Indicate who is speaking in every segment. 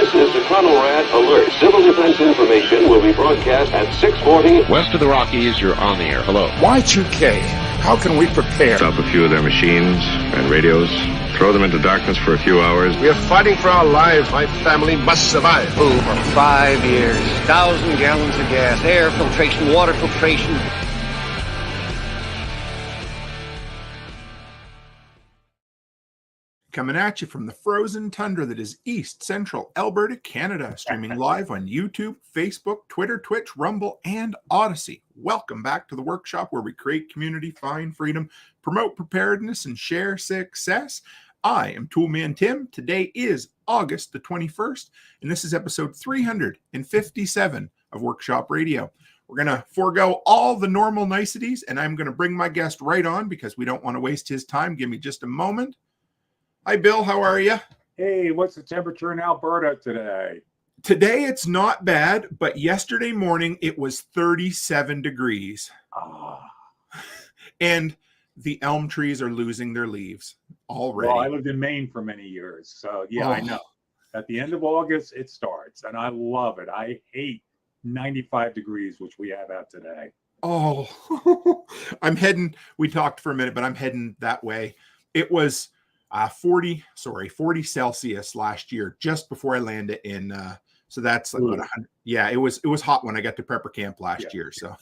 Speaker 1: This is the Conelrad Alert. Civil defense information will be broadcast at 6:40.
Speaker 2: West of the Rockies, you're on the air. Hello.
Speaker 3: Y2K, how can we prepare?
Speaker 4: Stop a few of their machines and radios. Throw them into darkness for a few hours.
Speaker 3: We are fighting for our lives. My family must survive.
Speaker 5: Over 5 years, 1,000 gallons of gas, air filtration, water filtration.
Speaker 6: Coming at you from the frozen tundra that is East Central Alberta, Canada, streaming live on YouTube, Facebook, Twitter, Twitch, Rumble, and Odyssey. Welcome back to the workshop where we create community, find freedom, promote preparedness, and share success. I am Toolman Tim. Today is August the 21st, and this is episode 357 of Workshop Radio. We're going to forego all the normal niceties, and I'm going to bring my guest right on because we don't want to waste his time. Give me just a moment. Hi, Bill. How are you?
Speaker 7: Hey, what's the temperature in Alberta today?
Speaker 6: Today, it's not bad, but yesterday morning, it was 37 degrees.
Speaker 7: Oh.
Speaker 6: And the elm trees are losing their leaves already.
Speaker 7: Well, I lived in Maine for many years, so yeah, I know. At the end of August, it starts, and I love it. I hate 95 degrees, which we have out today.
Speaker 6: Oh, I'm heading, we talked for a minute, but I'm heading that way. It was 40 Celsius last year, just before I landed in. So that's like about 100. Yeah, it was hot when I got to prepper camp last year. So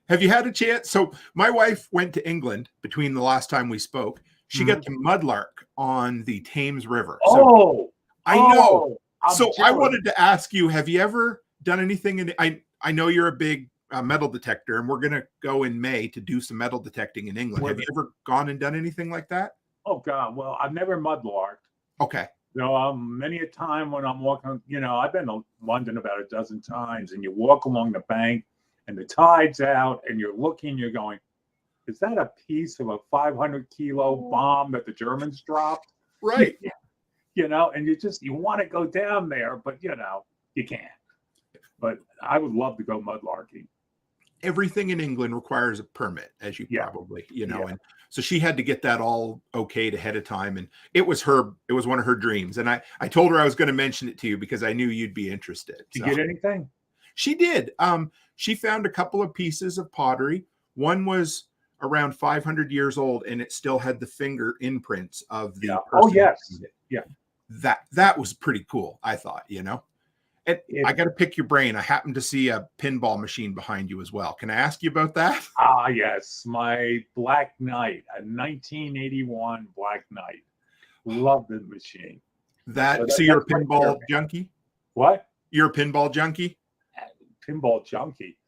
Speaker 6: have you had a chance? So my wife went to England between the last time we spoke. She got to mudlark on the Thames River. So I know. So I wanted to ask you, have you ever done anything? I know you're a big metal detector, and we're going to go in May to do some metal detecting in England. Have you ever gone and done anything like that?
Speaker 7: Oh, God. Well, I've never mudlarked.
Speaker 6: Okay.
Speaker 7: Many a time when I'm walking, I've been to London about a dozen times, and you walk along the bank, and the tide's out, and you're looking, you're going, is that a piece of a 500-kilo bomb that the Germans dropped?
Speaker 6: Right.
Speaker 7: And you want to go down there, but, you can't. But I would love to go mudlarking.
Speaker 6: Everything in England requires a permit, as you probably, and so she had to get that all okayed ahead of time. And it was one of her dreams. And I told her I was going to mention it to you because I knew you'd be interested.
Speaker 7: Did you get anything?
Speaker 6: She did. She found a couple of pieces of pottery. One was around 500 years old, and it still had the finger imprints of the person.
Speaker 7: Oh, yes. Yeah.
Speaker 6: That was pretty cool, I thought, And I got to pick your brain. I happen to see a pinball machine behind you as well. Can I ask you about that?
Speaker 7: Ah, yes. My Black Knight, a 1981 Black Knight. Love the machine.
Speaker 6: So you're a pinball junkie?
Speaker 7: What?
Speaker 6: You're a pinball junkie?
Speaker 7: Pinball junkie.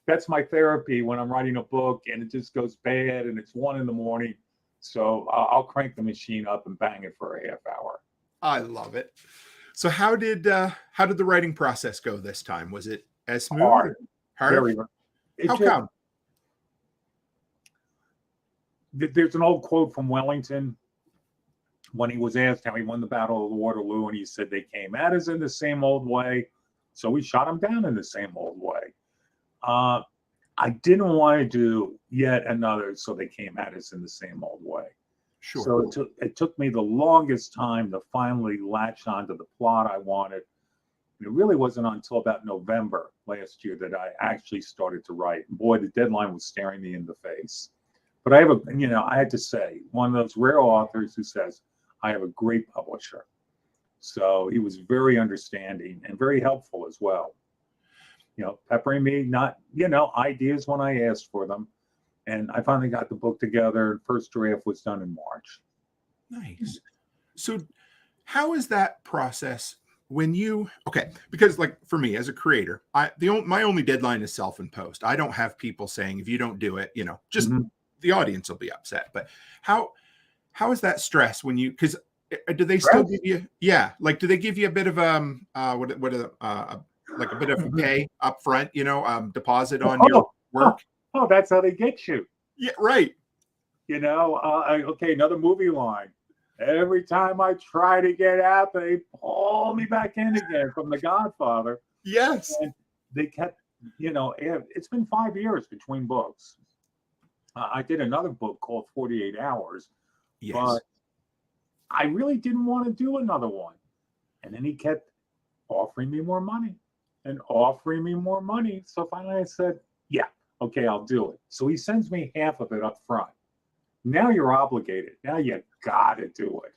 Speaker 7: That's my therapy when I'm writing a book and it just goes bad and it's 1 a.m. So I'll crank the machine up and bang it for a half hour.
Speaker 6: I love it. So how did the writing process go this time? Was it as smooth?
Speaker 7: Hard.
Speaker 6: Harder? How come?
Speaker 7: There's an old quote from Wellington when he was asked how he won the Battle of Waterloo, and he said, they came at us in the same old way, so we shot them down in the same old way. I didn't want to do yet another, so they came at us in the same old way.
Speaker 6: Sure.
Speaker 7: So it took me the longest time to finally latch onto the plot I wanted. And it really wasn't until about November last year that I actually started to write. And boy, the deadline was staring me in the face. But I have I had to say, one of those rare authors who says, I have a great publisher. So he was very understanding and very helpful as well. Peppering me, not, ideas when I asked for them. And I finally got the book together. First draft was done in March.
Speaker 6: Nice. So how is that process when because like for me as a creator, my only deadline is self-imposed. I don't have people saying, if you don't do it, the audience will be upset. But how is that stress when because do they still give you, do they give you a bit of like a bit of pay up front, deposit on your work?
Speaker 7: Oh, that's how they get you.
Speaker 6: Yeah, right.
Speaker 7: Okay, another movie line. Every time I try to get out, they pull me back in again from The Godfather.
Speaker 6: Yes.
Speaker 7: And they kept, it's been 5 years between books. I did another book called 48 Hours.
Speaker 6: Yes.
Speaker 7: But I really didn't want to do another one. And then he kept offering me more money and offering me more money. So finally I said, yeah, okay, I'll do it. So he sends me half of it up front. Now you're obligated. Now you got to do it.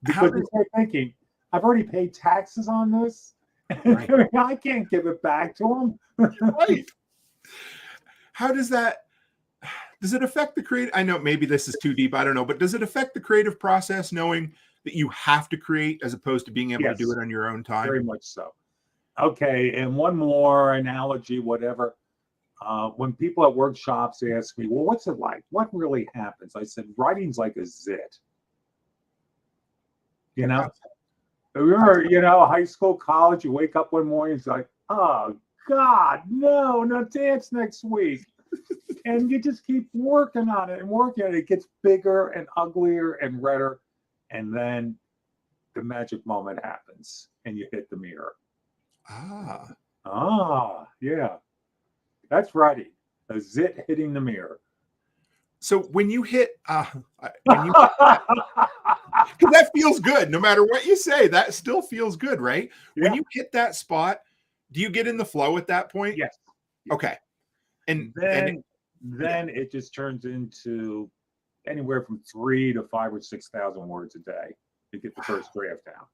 Speaker 7: Because you start thinking, I've already paid taxes on this. Right. I can't give it back to him.
Speaker 6: Right. How does it affect the creative? I know maybe this is too deep. I don't know. But does it affect the creative process knowing that you have to create as opposed to being able to do it on your own time?
Speaker 7: Very much so. Okay. And one more analogy, whatever. When people at workshops ask me, well, what's it like? What really happens? I said, writing's like a zit. You know, high school, college, you wake up one morning, it's like, oh, God, no dance next week. And you just keep working on it and working on it. It gets bigger and uglier and redder. And then the magic moment happens and you hit the mirror. Yeah. That's writing. A zit hitting the mirror.
Speaker 6: So when you hit, because that feels good. No matter what you say, that still feels good, right? Yeah. When you hit that spot, do you get in the flow at that point?
Speaker 7: Yes.
Speaker 6: Okay.
Speaker 7: And then it just turns into anywhere from 3,000 to 5,000 or 6,000 words a day to get the first draft down.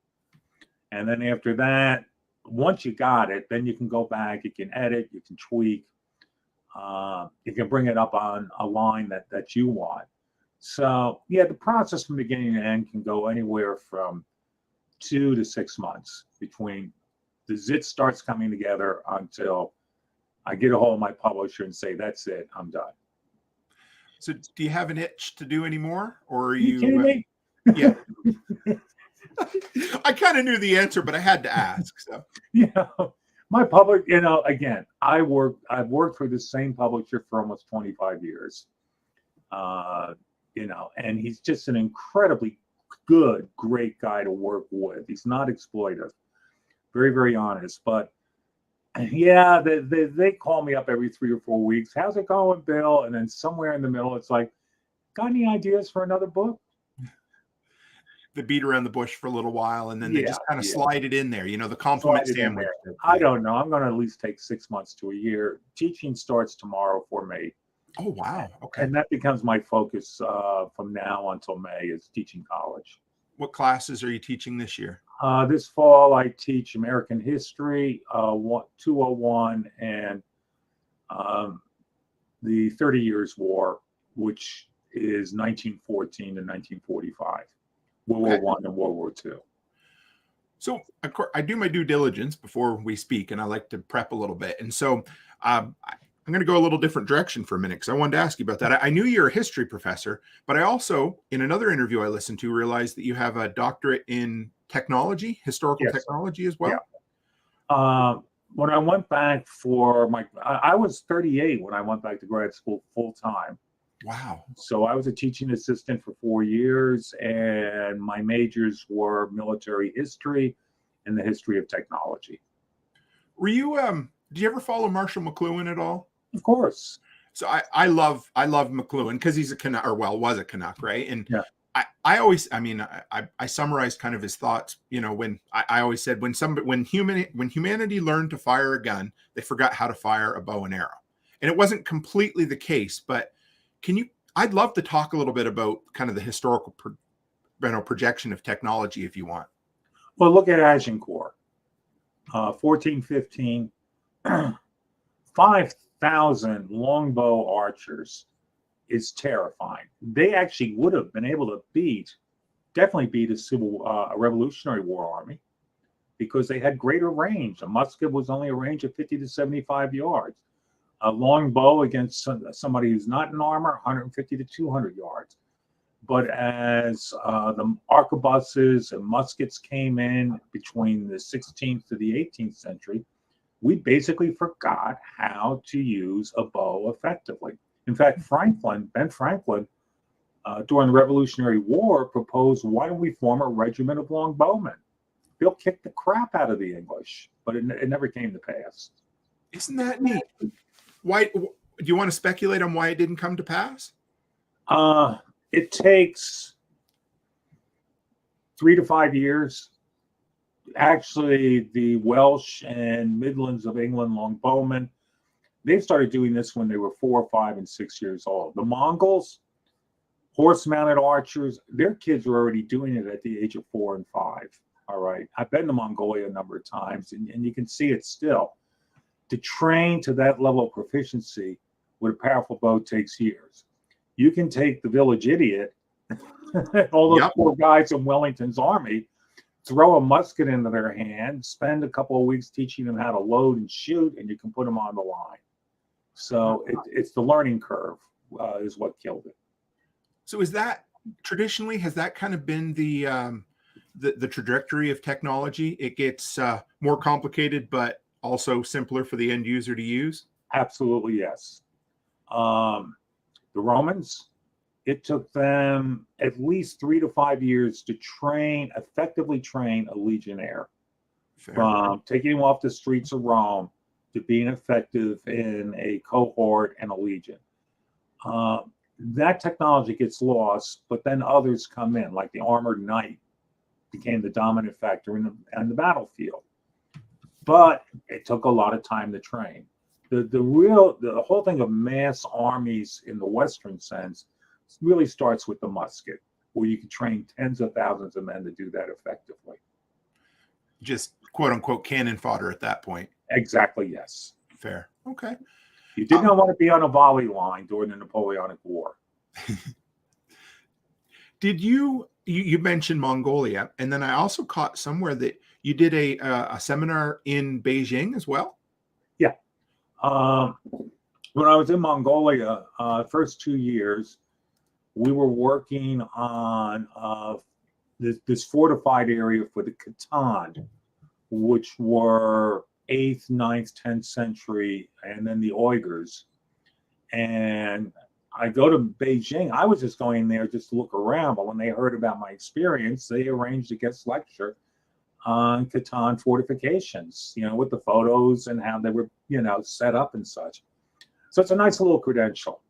Speaker 7: And then after that, once you got it, then you can go back, you can edit, you can tweak. You can bring it up on a line that you want. So yeah, the process from beginning to end can go anywhere from 2 to 6 months between the zit starts coming together until I get a hold of my publisher and say, that's it, I'm done.
Speaker 6: So do you have an itch to do any more, or are you
Speaker 7: kidding me?
Speaker 6: Yeah. I kind of knew the answer, but I had to ask. So
Speaker 7: my public, again, I've worked for the same publisher for almost 25 years. And he's just an incredibly great guy to work with. He's not exploitive, very, very honest. But yeah, they call me up every 3 or 4 weeks. How's it going, Bill? And then somewhere in the middle, it's like, got any ideas for another book?
Speaker 6: They beat around the bush for a little while, and then they just kind of slide it in there. The compliment sandwich.
Speaker 7: I don't know. I'm going to at least take 6 months to a year. Teaching starts tomorrow for me.
Speaker 6: Oh, wow. Okay.
Speaker 7: And that becomes my focus from now until May is teaching college.
Speaker 6: What classes are you teaching this year?
Speaker 7: This fall, I teach American history, 201, and the 30 Years War, which is 1914 to 1945. World War I and World War II.
Speaker 6: So, of course, I do my due diligence before we speak, and I like to prep a little bit. And so I'm going to go a little different direction for a minute because I wanted to ask you about that. I knew you're a history professor, but I also, in another interview I listened to, realized that you have a doctorate in technology, historical technology as well.
Speaker 7: Yeah. When I went back I was 38 when I went back to grad school full time.
Speaker 6: Wow.
Speaker 7: So I was a teaching assistant for 4 years, and my majors were military history and the history of technology.
Speaker 6: Were you, did you ever follow Marshall McLuhan at all?
Speaker 7: Of course.
Speaker 6: So I love McLuhan because he's a Canuck, or was a Canuck, right? And
Speaker 7: yeah.
Speaker 6: I summarized kind of his thoughts, when I always said when humanity learned to fire a gun, they forgot how to fire a bow and arrow. And it wasn't completely the case, but I'd love to talk a little bit about kind of the historical projection of technology if you want.
Speaker 7: Well, look at Agincourt, 1415, 5,000 longbow archers is terrifying. They actually would have been able to definitely beat a Revolutionary War army because they had greater range. A musket was only a range of 50 to 75 yards. A long bow against somebody who's not in armor, 150 to 200 yards. But as the arquebuses and muskets came in between the 16th to the 18th century, we basically forgot how to use a bow effectively. In fact, Ben Franklin, during the Revolutionary War, proposed, why don't we form a regiment of longbowmen? They'll kick the crap out of the English, but it never came to pass.
Speaker 6: Isn't that neat? Why do you want to speculate on why it didn't come to pass?
Speaker 7: It takes 3 to 5 years. Actually, the Welsh and Midlands of England longbowmen, they started doing this when they were 4, 5, and 6 years old. The Mongols, horse-mounted archers, their kids were already doing it at the age of 4 and 5. All right. I've been to Mongolia a number of times, and you can see it still. To train to that level of proficiency with a powerful bow takes years. You can take the village idiot, all those poor guys in Wellington's army, throw a musket into their hand, spend a couple of weeks teaching them how to load and shoot, and you can put them on the line. So it's the learning curve is what killed it.
Speaker 6: So is that traditionally, has that kind of been the trajectory of technology? It gets more complicated, but also simpler for the end user to use?
Speaker 7: Absolutely, yes. The Romans, it took them at least 3 to 5 years to effectively train a legionnaire.
Speaker 6: Fair.
Speaker 7: From taking him off the streets of Rome to being effective in a cohort and a legion. That technology gets lost, but then others come in, like the armored knight became the dominant factor in the battlefield. But it took a lot of time to train. The whole thing of mass armies in the Western sense really starts with the musket, where you can train tens of thousands of men to do that effectively.
Speaker 6: Just quote unquote cannon fodder at that point.
Speaker 7: Exactly, yes.
Speaker 6: Fair. Okay.
Speaker 7: You did not want to be on a volley line during the Napoleonic War.
Speaker 6: Did you mentioned Mongolia, and then I also caught somewhere that you did a seminar in Beijing as well? Yeah.
Speaker 7: When I was in Mongolia, first 2 years, we were working on this fortified area for the Khitan, which were 8th, 9th, 10th century, and then the Uyghurs. And I go to Beijing. I was just going there just to look around, but when they heard about my experience, they arranged a guest lecture on Khitan fortifications, with the photos and how they were, set up and such. So it's a nice little credential.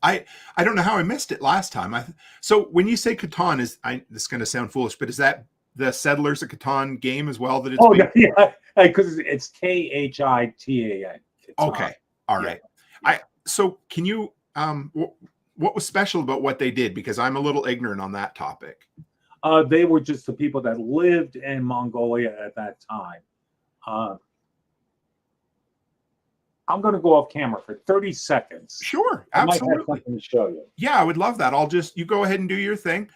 Speaker 6: I don't know how I missed it last time. So when you say Khitan, this is going to sound foolish, but is that the Settlers of Khitan game as well? That it's
Speaker 7: yeah, because it's Khitan.
Speaker 6: Okay, all right. Yeah. So can you what was special about what they did? Because I'm a little ignorant on that topic.
Speaker 7: They were just the people that lived in Mongolia at that time. I'm going to go off camera for 30 seconds.
Speaker 6: Sure, absolutely.
Speaker 7: I might have something to show you.
Speaker 6: Yeah, I would love that. You go ahead and do your thing.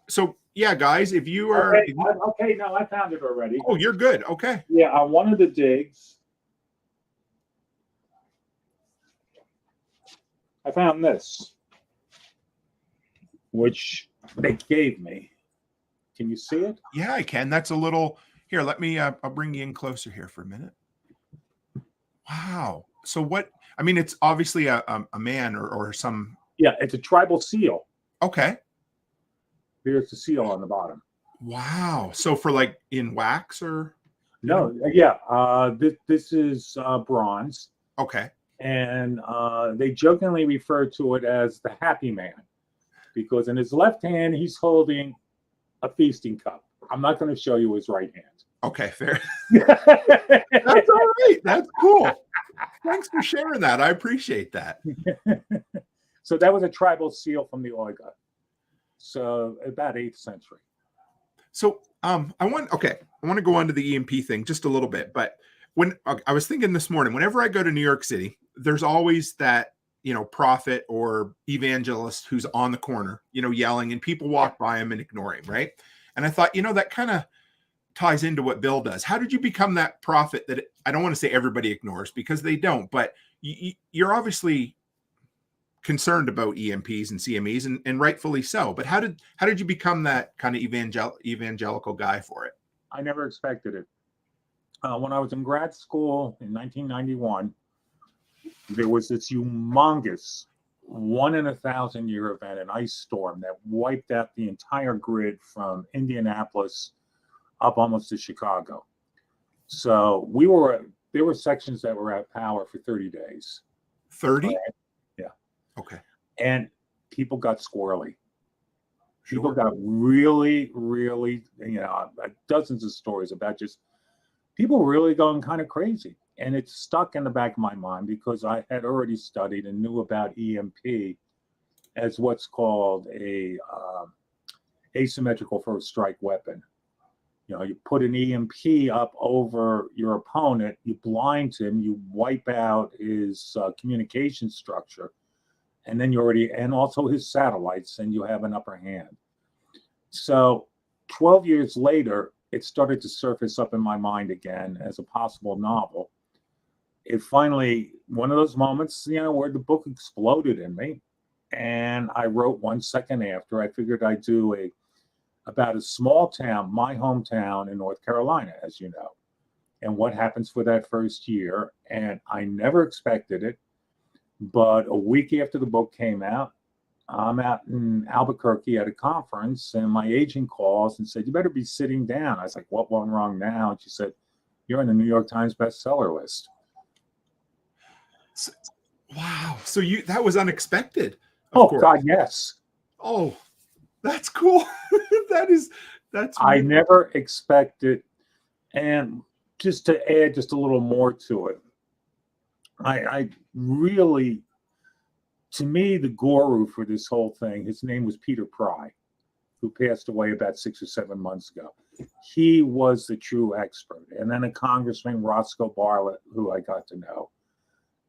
Speaker 6: So, yeah, guys, if you are...
Speaker 7: Okay, no, I found it already.
Speaker 6: Oh, you're good. Okay.
Speaker 7: Yeah, on one of the digs, I found this, which they gave me. Can you see it?
Speaker 6: Yeah, I can. That's a little... Here, let me... I'll bring you in closer here for a minute. Wow. So what, it's obviously a man or some.
Speaker 7: Yeah, it's a tribal seal.
Speaker 6: Okay.
Speaker 7: Here's the seal on the bottom.
Speaker 6: Wow. So for like in wax or?
Speaker 7: No, yeah. This is bronze.
Speaker 6: Okay.
Speaker 7: And they jokingly refer to it as the happy man because in his left hand, he's holding a feasting cup. I'm not going to show you his right hand.
Speaker 6: Okay, fair. That's all right. That's cool. Thanks for sharing that. I appreciate that.
Speaker 7: So that was a tribal seal from the Uyghur. So about 8th century.
Speaker 6: So I want to go on to the EMP thing just a little bit. But when I was thinking this morning, whenever I go to New York City, there's always that, prophet or evangelist who's on the corner, yelling, and people walk by him and ignore him, right? And I thought, that kind of ties into what Bill does. How did you become that prophet that I don't want to say everybody ignores because they don't, but you're obviously concerned about EMPs and CMEs and rightfully so. But how did you become that kind of evangelical guy for it?
Speaker 7: I never expected it. When I was in grad school in 1991, there was this humongous 1 in 1,000 year event, an ice storm that wiped out the entire grid from Indianapolis up almost to Chicago. So there were sections that were out of power for 30 days.
Speaker 6: 30?
Speaker 7: Right? Yeah.
Speaker 6: Okay.
Speaker 7: And people got squirrely. People got really, really, dozens of stories about just people really going kind of crazy. And it's stuck in the back of my mind because I had already studied and knew about EMP as what's called a asymmetrical first strike weapon. You put an EMP up over your opponent, you blind him, you wipe out his communication structure, and then and also his satellites, and you have an upper hand. So 12 years later, it started to surface up in my mind again as a possible novel. It finally, one of those moments, where the book exploded in me. And I wrote 1 second after. I figured I'd do about a small town, my hometown in North Carolina, as you know, and what happens for that first year. And I never expected it. But a week after the book came out, I'm out in Albuquerque at a conference, and my agent calls and said, "You better be sitting down." I was like, "What went wrong now?" And she said, "You're on the New York Times bestseller list."
Speaker 6: Wow. So that was unexpected.
Speaker 7: Oh, course. God, yes.
Speaker 6: Oh, that's cool. That's
Speaker 7: I never expected. And just to add just a little more to it, I really, to me, the guru for this whole thing, his name was Peter Pry, who passed away about 6 or 7 months ago. He was the true expert. And then a Congressman, Roscoe Bartlett, who I got to know.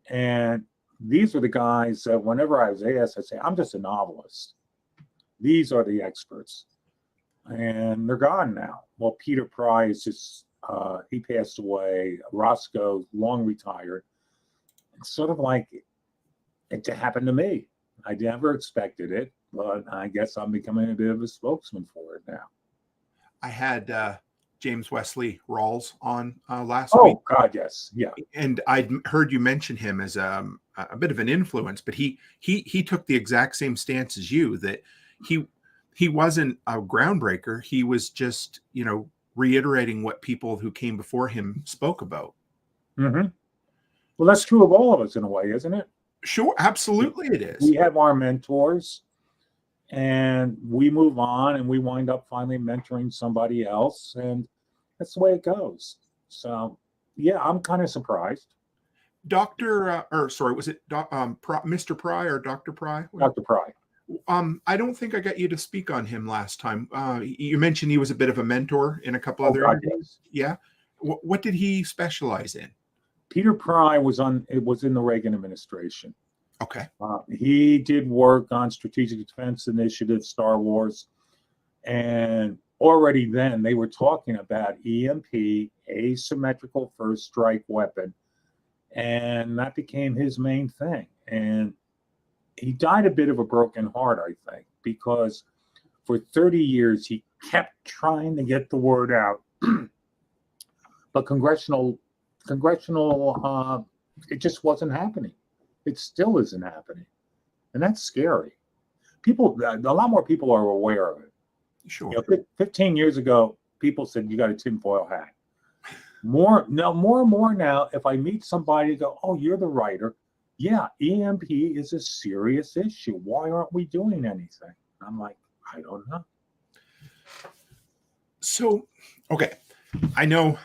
Speaker 7: And these are the guys that whenever I was asked, I'd say, "I'm just a novelist. These are the experts." And they're gone now. Well, Peter Pry is just, he passed away. Roscoe, long retired. It's sort of like it happened to me. I never expected it, but I guess I'm becoming a bit of a spokesman for it now.
Speaker 6: I had James Wesley Rawls on last
Speaker 7: Oh,
Speaker 6: week.
Speaker 7: God, yes. Yeah.
Speaker 6: And I'd heard you mention him as a bit of an influence, but he took the exact same stance as you, that he wasn't a groundbreaker. He was just, reiterating what people who came before him spoke about.
Speaker 7: Mm-hmm. Well, that's true of all of us in a way, isn't it?
Speaker 6: Sure. Absolutely it is.
Speaker 7: We have our mentors and we move on and we wind up finally mentoring somebody else. And that's the way it goes. So, yeah, I'm kind of surprised.
Speaker 6: Was it Mr. Pry or Dr. Pry?
Speaker 7: Dr. Pry.
Speaker 6: I don't think I got you to speak on him last time. You mentioned he was a bit of a mentor in a couple other interviews. Yeah. What did he specialize in? Peter
Speaker 7: Pry was in the Reagan administration.
Speaker 6: Okay.
Speaker 7: He did work on strategic defense initiative, Star Wars, and already then they were talking about EMP, asymmetrical first strike weapon, and that became his main thing. And he died a bit of a broken heart, I think, because for 30 years he kept trying to get the word out, but congressional, it just wasn't happening. It still isn't happening, and that's scary. People, a lot more people are aware of it.
Speaker 6: Sure.
Speaker 7: 15 years ago, people said you got a tinfoil hat. More and more now. If I meet somebody and go, "Oh, you're the writer," yeah, EMP is a serious issue. Why aren't we doing anything? I'm like, I don't know.
Speaker 6: So, okay, I know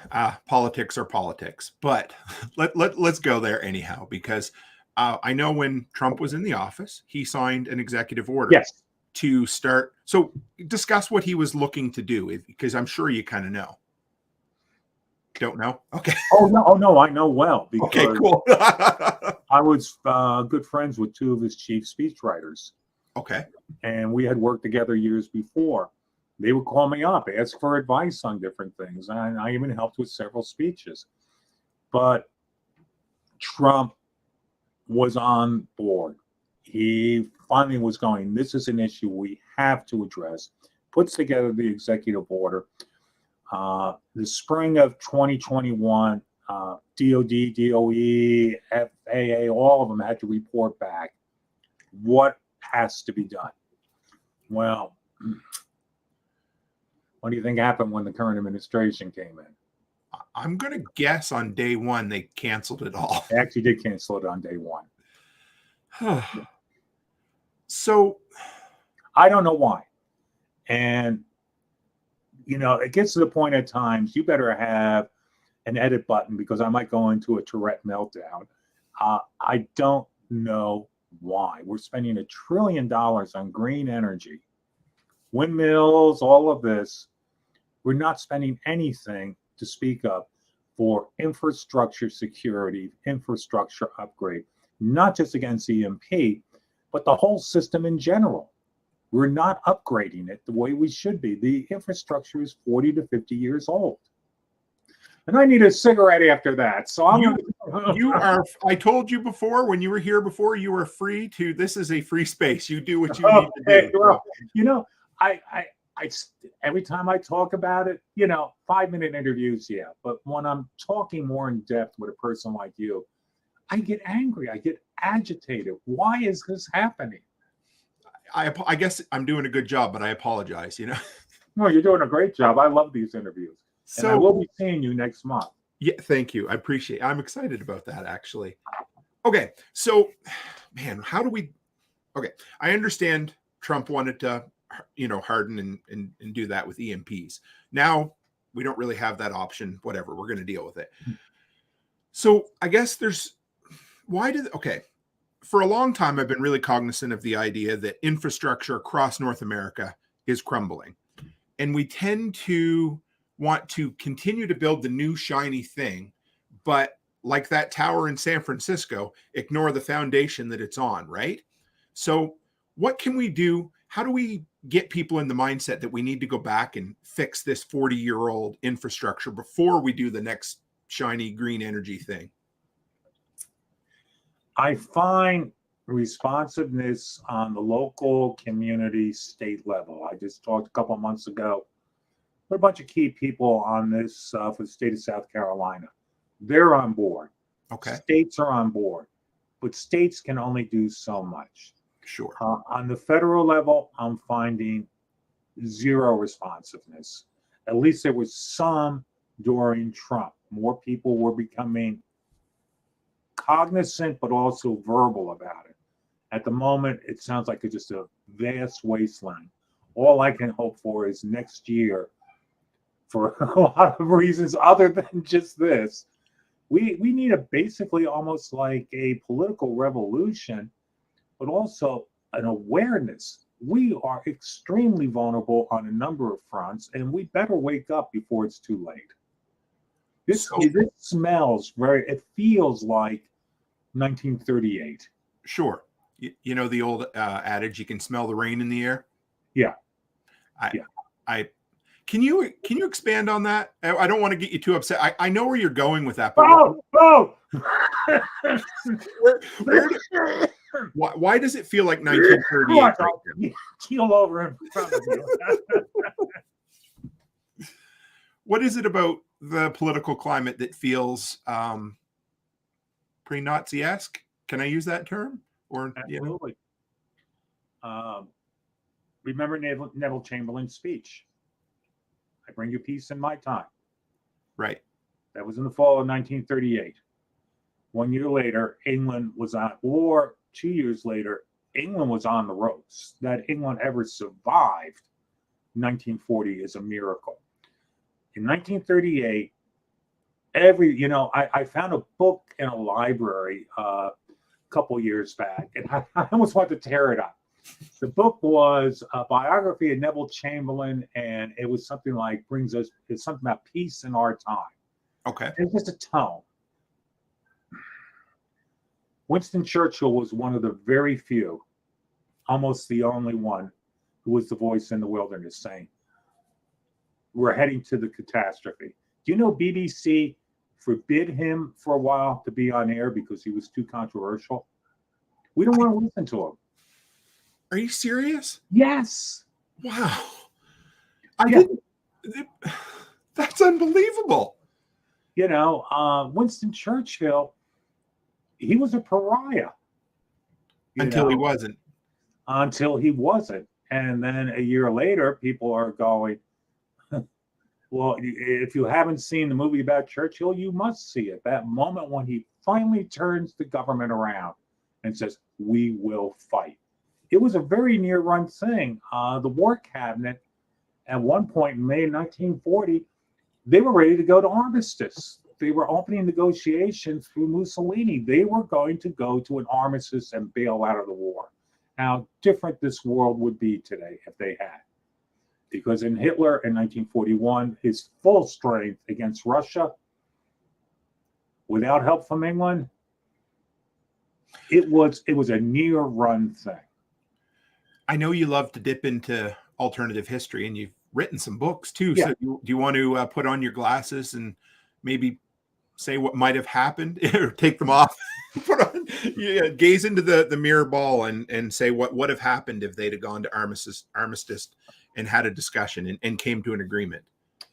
Speaker 6: politics are politics, but let's go there anyhow, because I know when Trump was in the office, he signed an executive order to start. So discuss what he was looking to do, because I'm sure you kind of know. Don't know? Okay.
Speaker 7: Oh no, I know well. Because
Speaker 6: okay, cool.
Speaker 7: I was good friends with two of his chief speechwriters.
Speaker 6: Okay.
Speaker 7: And we had worked together years before. They would call me up, ask for advice on different things. And I even helped with several speeches. But Trump was on board. He finally was going, this is an issue we have to address. Puts together the executive order. The spring of 2021, DOD, DOE, FAA, all of them had to report back what has to be done. Well, what do you think happened when the current administration came in?
Speaker 6: I'm going to guess on day one they canceled it all.
Speaker 7: They actually did cancel it on day one.
Speaker 6: So
Speaker 7: I don't know why. And, it gets to the point at times you better have an edit button because I might go into a Tourette meltdown. I don't know why. We're spending $1 trillion on green energy, windmills, all of this. We're not spending anything to speak of for infrastructure security, infrastructure upgrade, not just against EMP, but the whole system in general. We're not upgrading it the way we should be. The infrastructure is 40 to 50 years old. And I need a cigarette after that. So
Speaker 6: I told you before, when you were here before, you were free to, this is a free space. You do what you need to do.
Speaker 7: Well, I every time I talk about it, 5-minute interviews, yeah. But when I'm talking more in depth with a person like you, I get angry. I get agitated. Why is this happening?
Speaker 6: I guess I'm doing a good job, but I apologize,
Speaker 7: No, you're doing a great job. I love these interviews. So and I will be seeing you next month.
Speaker 6: Yeah, thank you. I appreciate it. I'm excited about that, actually. Okay, so, man, I understand Trump wanted to, harden and do that with EMPs. Now, we don't really have that option. Whatever, we're going to deal with it. So I guess for a long time, I've been really cognizant of the idea that infrastructure across North America is crumbling. And we tend to want to continue to build the new shiny thing, but like that tower in San Francisco, ignore the foundation that it's on, right? So what can we do? How do we get people in the mindset that we need to go back and fix this 40-year-old infrastructure before we do the next shiny green energy thing?
Speaker 7: I find responsiveness on the local, community, state level. I just talked a couple of months ago with a bunch of key people on this for the state of South Carolina. They're on board.
Speaker 6: Okay.
Speaker 7: States are on board, but states can only do so much.
Speaker 6: Sure.
Speaker 7: On the federal level, I'm finding zero responsiveness. At least there was some during Trump. More people were becoming cognizant, but also verbal about it. At the moment, it sounds like it's just a vast wasteland. All I can hope for is next year, for a lot of reasons other than just this, we need a basically almost like a political revolution, but also an awareness. We are extremely vulnerable on a number of fronts, and we better wake up before it's too late. This smells it feels like 1938.
Speaker 6: Sure. The old adage, you can smell the rain in the air.
Speaker 7: Yeah.
Speaker 6: Can you expand on that? I don't want to get you too upset. I know where you're going with that. But why does it feel like 1938?
Speaker 7: Keel over in front of you.
Speaker 6: What is it about the political climate that feels pre-Nazi-esque? Can I use that term? Or
Speaker 7: absolutely. Remember Neville Chamberlain's speech? I bring you peace in my time.
Speaker 6: Right.
Speaker 7: That was in the fall of 1938. 1 year later, England was at war. 2 years later, England was on the ropes. That England ever survived 1940 is a miracle. In 1938, I found a book in a library a couple years back, and I almost wanted to tear it up. The book was a biography of Neville Chamberlain, and it was something like it's something about peace in our time.
Speaker 6: Okay.
Speaker 7: It's just a tome. Winston Churchill was one of the very few, almost the only one, who was the voice in the wilderness saying, we're heading to the catastrophe. Do you know BBC forbid him for a while to be on air because he was too controversial? We don't want to listen to him.
Speaker 6: Are you serious?
Speaker 7: Yes.
Speaker 6: Wow. That's unbelievable.
Speaker 7: Winston Churchill, he was a pariah.
Speaker 6: Until he wasn't.
Speaker 7: Until he wasn't. And then a year later, people are going, well, if you haven't seen the movie about Churchill, you must see it. That moment when he finally turns the government around and says, we will fight. It was a very near-run thing. The war cabinet At one point in May 1940, they were ready to go to armistice. They were opening negotiations through Mussolini. They were going to go to an armistice and bail out of the war. How different this world would be today if they had. Because in Hitler in 1941, his full strength against Russia, without help from England, it was a near run thing.
Speaker 6: I know you love to dip into alternative history, and you've written some books too.
Speaker 7: Yeah.
Speaker 6: So do you want to put on your glasses and maybe say what might have happened, or take them off, put on, gaze into the mirror ball and say what would have happened if they'd have gone to armistice and had a discussion and came to an agreement?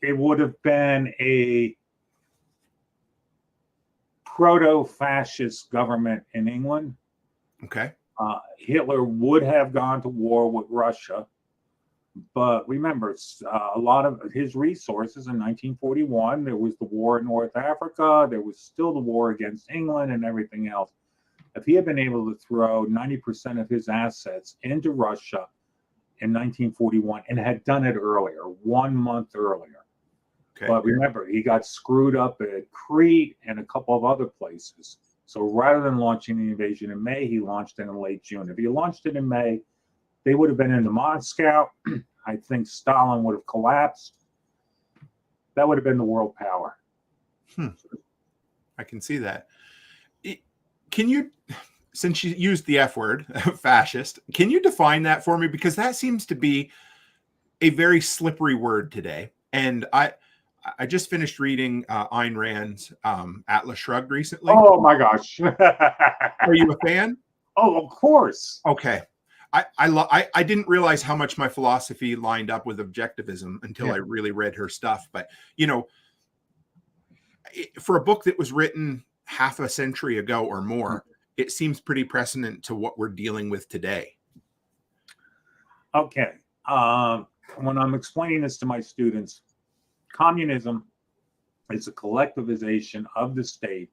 Speaker 7: It would have been a proto-fascist government in England.
Speaker 6: Okay.
Speaker 7: Hitler would have gone to war with Russia, but remember, a lot of his resources in 1941, there was the war in North Africa, there was still the war against England and everything else. If he had been able to throw 90% of his assets into Russia in 1941 and had done it earlier, 1 month earlier.
Speaker 6: Okay.
Speaker 7: But remember, he got screwed up at Crete and a couple of other places. So rather than launching the invasion in May, he launched it in late June. If he launched it in May, they would have been into Moscow. I think Stalin would have collapsed. That would have been the world power.
Speaker 6: I can see that. Can you, since you used the F word, fascist, can you define that for me? Because that seems to be a very slippery word today. And I just finished reading Ayn Rand's Atlas Shrugged recently.
Speaker 7: Oh my gosh.
Speaker 6: Are you a fan?
Speaker 7: Oh, of course.
Speaker 6: Okay. I didn't realize how much my philosophy lined up with objectivism until I really read her stuff. But, for a book that was written half a century ago or more, it seems pretty precedent to what we're dealing with today.
Speaker 7: Okay. When I'm explaining this to my students, communism is a collectivization of the state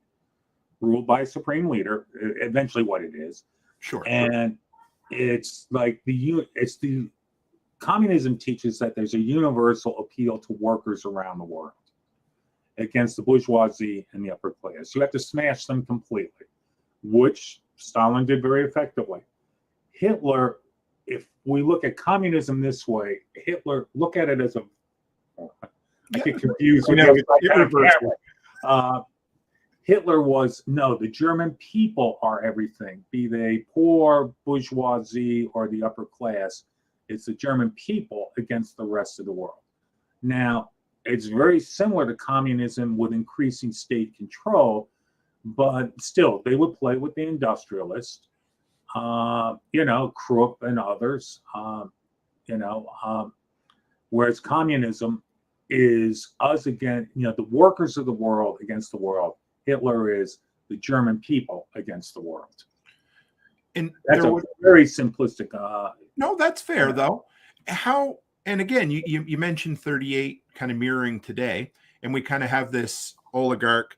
Speaker 7: ruled by a supreme leader, eventually what it is.
Speaker 6: Sure.
Speaker 7: And it's like communism teaches that there's a universal appeal to workers around the world against the bourgeoisie and the upper class. You have to smash them completely, which Stalin did very effectively. Hitler, if we look at communism this way, Hitler, look at it as I get confused with Hitler was, no, the German people are everything, be they poor, bourgeoisie, or the upper class. It's the German people against the rest of the world. Now, it's very similar to communism with increasing state control, but still, they would play with the industrialists, Krupp and others, whereas communism is us against, the workers of the world against the world. Hitler is the German people against the world. And that's a very simplistic.
Speaker 6: No, that's fair though. How, and again, you mentioned 38 kind of mirroring today, and we kind of have this oligarch.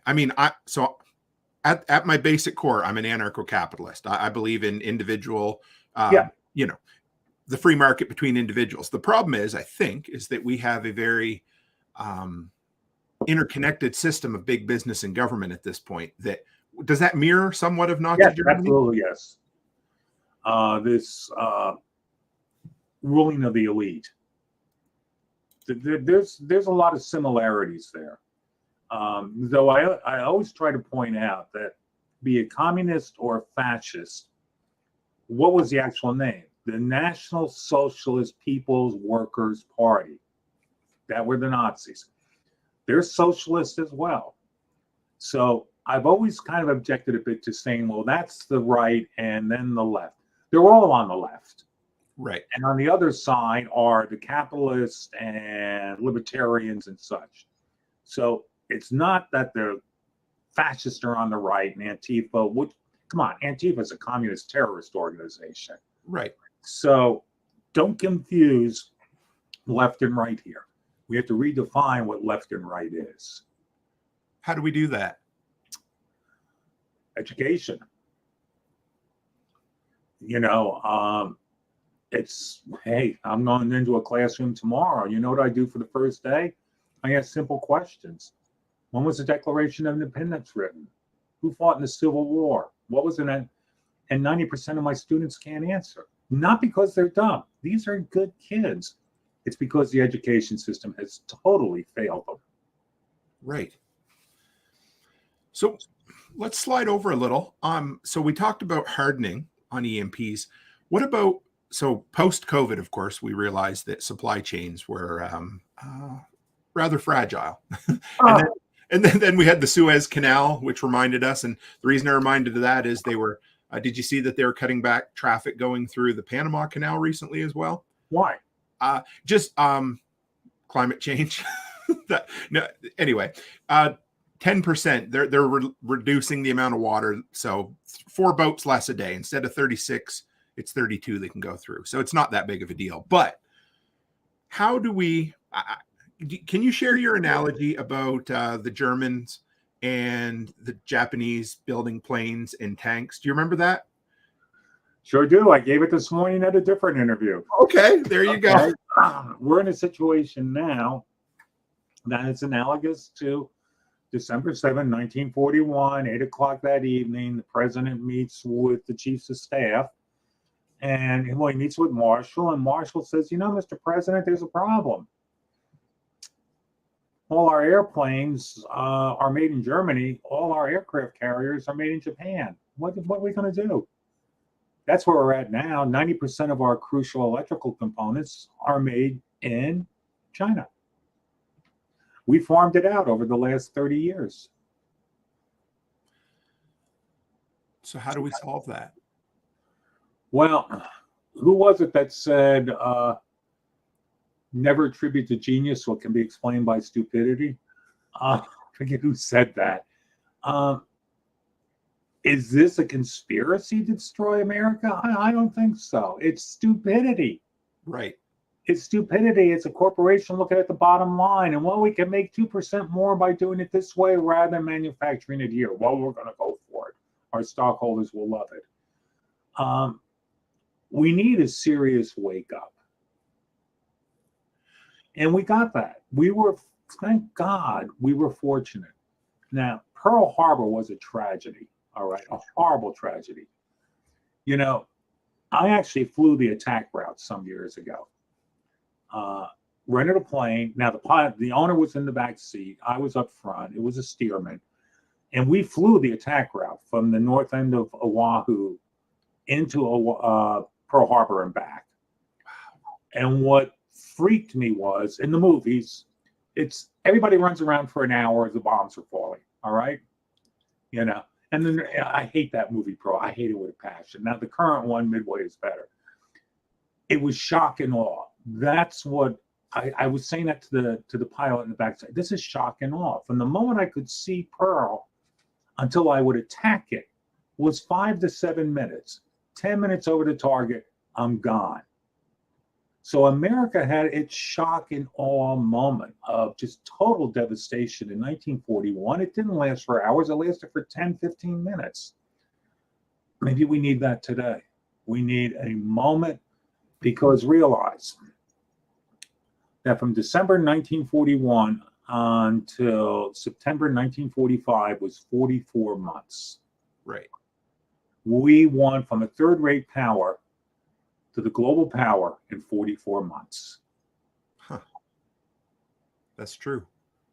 Speaker 6: I mean, at my basic core, I'm an anarcho-capitalist. I believe in individual, the free market between individuals. The problem is, I think, is that we have a very interconnected system of big business and government at this point. Does that mirror somewhat of Nazi Germany?
Speaker 7: Absolutely, yes. This ruling of the elite. There's a lot of similarities there. Though I always try to point out that, be it communist or fascist, what was the actual name? The National Socialist People's Workers' Party. That were the Nazis. They're socialist as well. So I've always kind of objected a bit to saying, well, that's the right and then the left. They're all on the left.
Speaker 6: Right.
Speaker 7: And on the other side are the capitalists and libertarians and such. So it's not that the fascists are on the right and Antifa, come on, Antifa is a communist terrorist organization.
Speaker 6: Right.
Speaker 7: So don't confuse left and right here. We have to redefine what left and right is.
Speaker 6: How do we do that?
Speaker 7: Education. It's, hey, I'm going into a classroom tomorrow. You know what I do for the first day? I ask simple questions. When was the Declaration of Independence written? Who fought in the Civil War? What was it? And 90% of my students can't answer. Not because they're dumb. These are good kids. It's because the education system has totally failed them.
Speaker 6: Right. So let's slide over a little. So we talked about hardening on EMPs. What about, so post-COVID, of course, we realized that supply chains were rather fragile. And then we had the Suez Canal, which reminded us, and the reason I reminded of that is they were, did you see that they were cutting back traffic going through the Panama Canal recently as well?
Speaker 7: Why?
Speaker 6: Just climate change. Anyway, 10%. They're reducing the amount of water. So 4 boats less a day. Instead of 36, it's 32 they can go through. So it's not that big of a deal. But how do we... can you share your analogy about the Germans and the Japanese building planes and tanks? Do you remember that?
Speaker 7: Sure do. I gave it this morning at a different interview.
Speaker 6: Okay, there you go.
Speaker 7: We're in a situation now that is analogous to December 7, 1941, 8 o'clock that evening. The president meets with the chiefs of staff. And he meets with Marshall, and Marshall says, you know, Mr. President, there's a problem. All our airplanes are made in Germany. All our aircraft carriers are made in Japan. What are we going to do? That's where we're at now. 90% of our crucial electrical components are made in China. We farmed it out over the last 30 years.
Speaker 6: So how do we solve that?
Speaker 7: Well, who was it that said, never attribute to genius what can be explained by stupidity? I forget who said that. Is this a conspiracy to destroy America? I don't think so. It's stupidity.
Speaker 6: Right.
Speaker 7: It's stupidity. It's a corporation looking at the bottom line. And, well, we can make 2% more by doing it this way rather than manufacturing it here. Well, we're going to go for it. Our stockholders will love it. We need a serious wake up. And we got that. Thank God, we were fortunate. Now, Pearl Harbor was a tragedy, all right, a horrible tragedy. You know, I actually flew the attack route some years ago. Rented a plane. Now, the owner was in the back seat. I was up front. It was a Stearman. And we flew the attack route from the north end of Oahu into Pearl Harbor and back. And what freaked me was, in the movies, it's everybody runs around for an hour as the bombs are falling, all right? You know, and then I hate that movie, I hate it with a passion. Now, the current one, Midway, is better. It was shock and awe. That's what I was saying that to the pilot in the backside. This is shock and awe. From the moment I could see Pearl until I would attack it was 5 to 7 minutes. 10 minutes over the target, I'm gone. So America had its shock and awe moment of just total devastation in 1941. It didn't last for hours. It lasted for 10, 15 minutes. Maybe we need that today. We need a moment, because realize that from December 1941 until September 1945 was 44 months.
Speaker 6: Right.
Speaker 7: We won from a third-rate power to the global power in 44 months.
Speaker 6: Huh. That's true.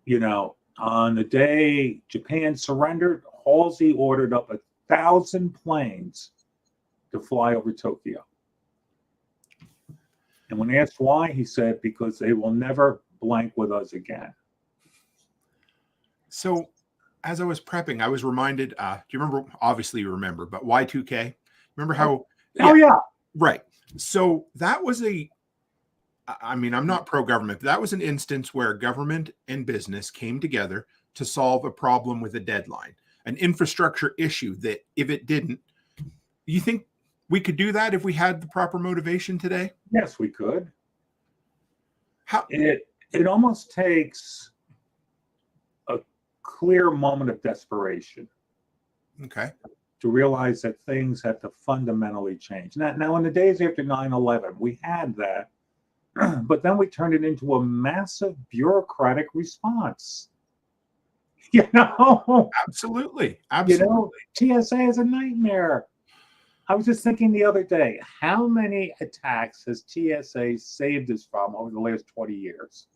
Speaker 7: You know, on the day Japan surrendered, Halsey ordered up 1,000 planes to fly over Tokyo. And when asked why, he said, because they will never blank with us again.
Speaker 6: So as I was prepping, I was reminded, do you remember, obviously you remember, but Y2K? Remember how?
Speaker 7: Oh, yeah.
Speaker 6: Right. So that was I'm not pro-government, but that was an instance where government and business came together to solve a problem with a deadline, an infrastructure issue that if it didn't, you think we could do that if we had the proper motivation today?
Speaker 7: Yes, we could.
Speaker 6: How?
Speaker 7: It almost takes a clear moment of desperation.
Speaker 6: Okay.
Speaker 7: to realize that things had to fundamentally change. Now in the days after 9/11, we had that, but then we turned it into a massive bureaucratic response.
Speaker 6: Absolutely.
Speaker 7: TSA is a nightmare. I was just thinking the other day, how many attacks has TSA saved us from over the last 20 years?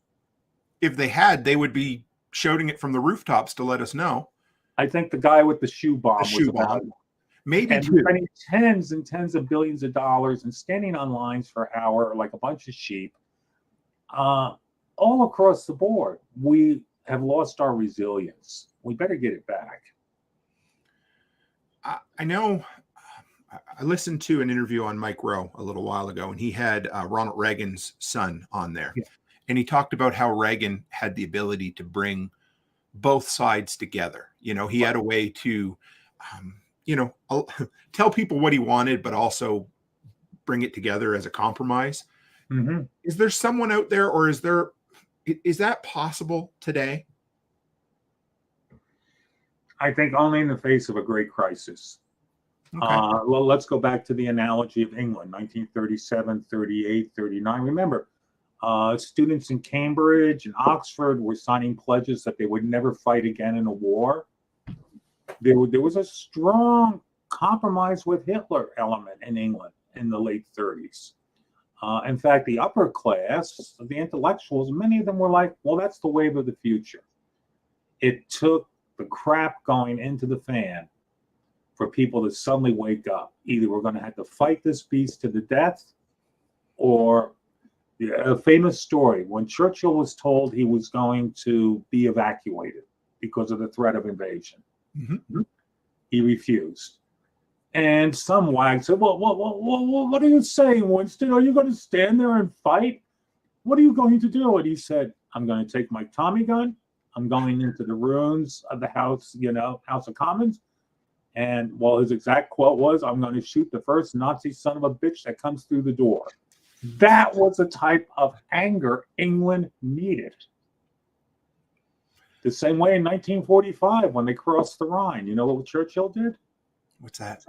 Speaker 6: If they had, they would be shouting it from the rooftops to let us know.
Speaker 7: I think the guy with the shoe bomb was about
Speaker 6: maybe
Speaker 7: and spending tens and tens of billions of dollars and standing on lines for an hour like a bunch of sheep. All across the board, we have lost our resilience. We better get it back.
Speaker 6: I know. I listened to an interview on Mike Rowe a little while ago, and he had Ronald Reagan's son on there. Yeah. And he talked about how Reagan had the ability to bring both sides together. He had a way to, tell people what he wanted, but also bring it together as a compromise.
Speaker 7: Mm-hmm.
Speaker 6: Is there someone out there, or is that possible today?
Speaker 7: I think only in the face of a great crisis.
Speaker 6: Okay.
Speaker 7: Well, let's go back to the analogy of England, 1937, 38, 39. Remember, students in Cambridge and Oxford were signing pledges that they would never fight again in a war. There was a strong compromise with Hitler element in England in the late 30s. In fact, the upper class, the intellectuals, many of them were like, well, that's the wave of the future. It took the crap going into the fan for people to suddenly wake up. Either we're going to have to fight this beast to the death, or a famous story when Churchill was told he was going to be evacuated because of the threat of invasion.
Speaker 6: Mm-hmm.
Speaker 7: He refused. And some wag said, well, what are you saying, Winston? Are you going to stand there and fight? What are you going to do? And he said, I'm going to take my Tommy gun. I'm going into the ruins of the House of Commons. And his exact quote was, I'm going to shoot the first Nazi son of a bitch that comes through the door. That was the type of anger England needed. The same way in 1945 when they crossed the Rhine. You know what Churchill did?
Speaker 6: What's that?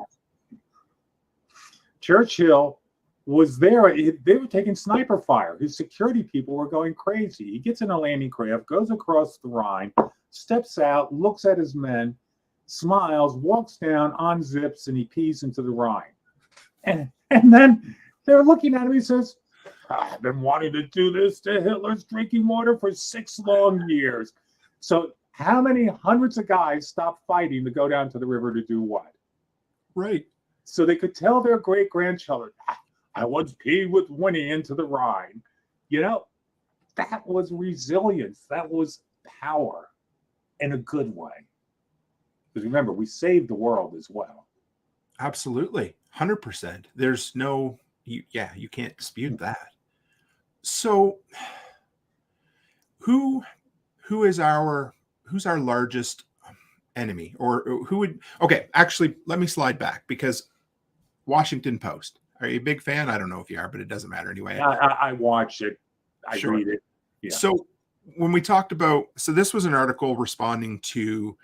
Speaker 7: Churchill was there. They were taking sniper fire. His security people were going crazy. He gets in a landing craft, goes across the Rhine, steps out, looks at his men, smiles, walks down, unzips, and he pees into the Rhine. And then they're looking at him. He says, I've been wanting to do this to Hitler's drinking water for 6 long years. So how many hundreds of guys stopped fighting to go down to the river to do what?
Speaker 6: Right.
Speaker 7: So they could tell their great-grandchildren, I once peed with Winnie into the Rhine. That was resilience. That was power in a good way. Because remember, we saved the world as well.
Speaker 6: Absolutely. 100%. There's no, you can't dispute that. So who's our largest enemy, or who would, okay, actually, let me slide back, because Washington Post, are you a big fan? I don't know if you are, but it doesn't matter anyway.
Speaker 7: I watch it. I
Speaker 6: Sure.
Speaker 7: read it. Yeah.
Speaker 6: So when we talked about, this was an article responding to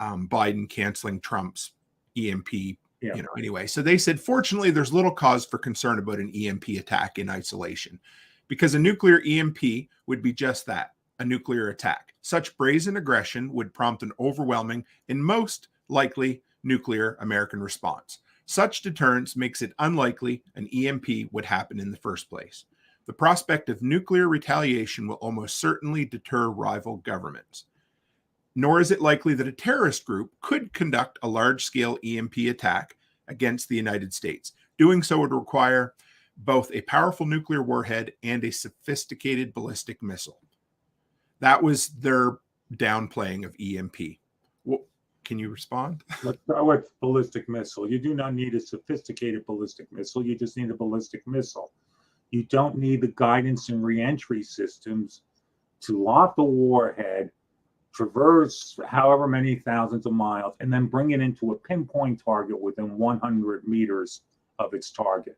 Speaker 6: Biden canceling Trump's EMP, anyway. So they said, fortunately, there's little cause for concern about an EMP attack in isolation, because a nuclear EMP would be just that, a nuclear attack. Such brazen aggression would prompt an overwhelming and most likely nuclear American response. Such deterrence makes it unlikely an EMP would happen in the first place. The prospect of nuclear retaliation will almost certainly deter rival governments. Nor is it likely that a terrorist group could conduct a large-scale EMP attack against the United States. Doing so would require both a powerful nuclear warhead and a sophisticated ballistic missile. That was their downplaying of EMP. Well, can you respond?
Speaker 7: Let's start with ballistic missile. You do not need a sophisticated ballistic missile. You just need a ballistic missile. You don't need the guidance and reentry systems to lock the warhead, traverse however many thousands of miles, and then bring it into a pinpoint target within 100 meters of its target.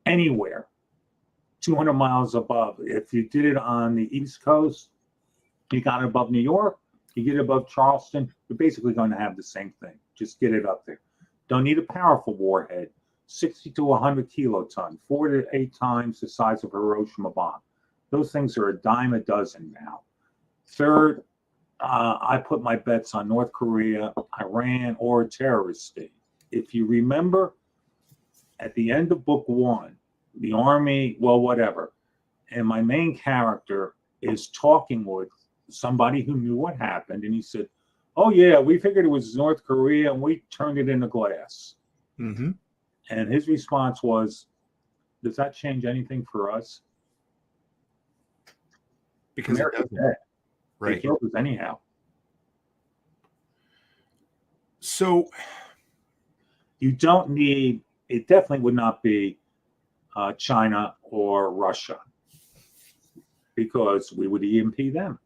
Speaker 7: Anywhere 200 miles above. If you did it on the East Coast, you got it above New York, you get it above Charleston, you're basically going to have the same thing. Just get it up there. Don't need a powerful warhead. 60 to 100 kiloton, 4 to 8 times the size of a Hiroshima bomb. Those things are a dime a dozen now. Third, I put my bets on North Korea, Iran, or a terrorist state. If you remember, at the end of book 1, the army, well, whatever, and my main character is talking with somebody who knew what happened, and he said, "Oh yeah, we figured it was North Korea, and we turned it into glass."
Speaker 6: Mm-hmm.
Speaker 7: And his response was, "Does that change anything for us?"
Speaker 6: Because
Speaker 7: America's
Speaker 6: it doesn't.
Speaker 7: dead. They
Speaker 6: Right.
Speaker 7: killed us anyhow.
Speaker 6: So
Speaker 7: You don't need. It definitely would not be China or Russia, because we would EMP them.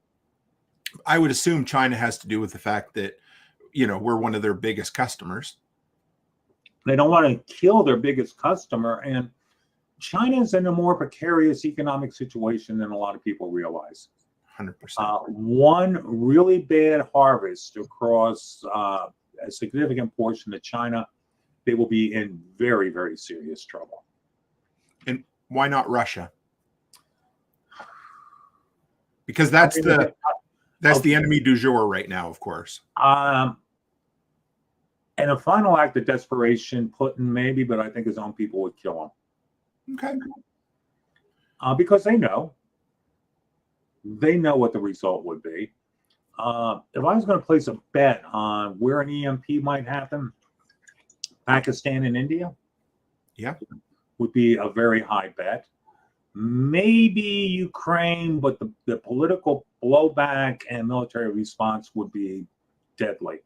Speaker 6: I would assume China has to do with the fact that, we're one of their biggest customers.
Speaker 7: They don't want to kill their biggest customer, and China's in a more precarious economic situation than a lot of people realize.
Speaker 6: 100%.
Speaker 7: One really bad harvest across a significant portion of China, they will be in very, very serious trouble.
Speaker 6: And why not Russia? Because that's the enemy du jour right now, of course.
Speaker 7: And a final act of desperation, Putin maybe, but I think his own people would kill him.
Speaker 6: Okay.
Speaker 7: Because they know what the result would be. If I was going to place a bet on where an EMP might happen, Pakistan and India,
Speaker 6: Yeah,
Speaker 7: would be a very high bet. Maybe Ukraine, but the political blowback and military response would be deadly.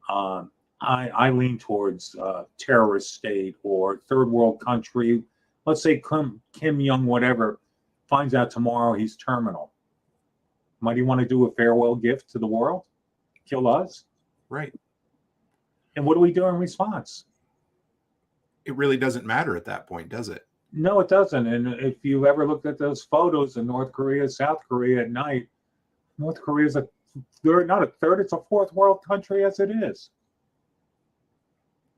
Speaker 7: I lean towards terrorist state or third world country. Let's say Kim Jong, whatever, finds out tomorrow he's terminal. Might he want to do a farewell gift to the world? Kill us?
Speaker 6: right.
Speaker 7: And what do we do in response?
Speaker 6: It really doesn't matter at that point, does it?
Speaker 7: No, it doesn't. And if you ever looked at those photos of North Korea, South Korea at night, North Korea is not a third, it's a fourth world country as it is.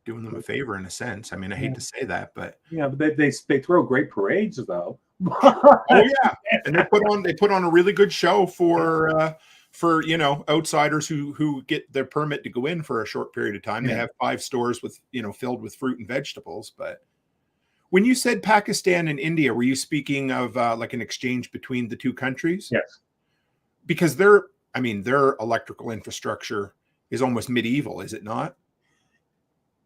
Speaker 6: Doing them a favor in a sense. I mean, I hate to say that, but
Speaker 7: Yeah, but they throw great parades though.
Speaker 6: oh yeah, and they put on a really good show for outsiders who get their permit to go in for a short period of time. They have 5 stores with filled with fruit and vegetables. But when you said Pakistan and India, were you speaking of like an exchange between the two countries?
Speaker 7: Yes.
Speaker 6: Because their electrical infrastructure is almost medieval, is it not?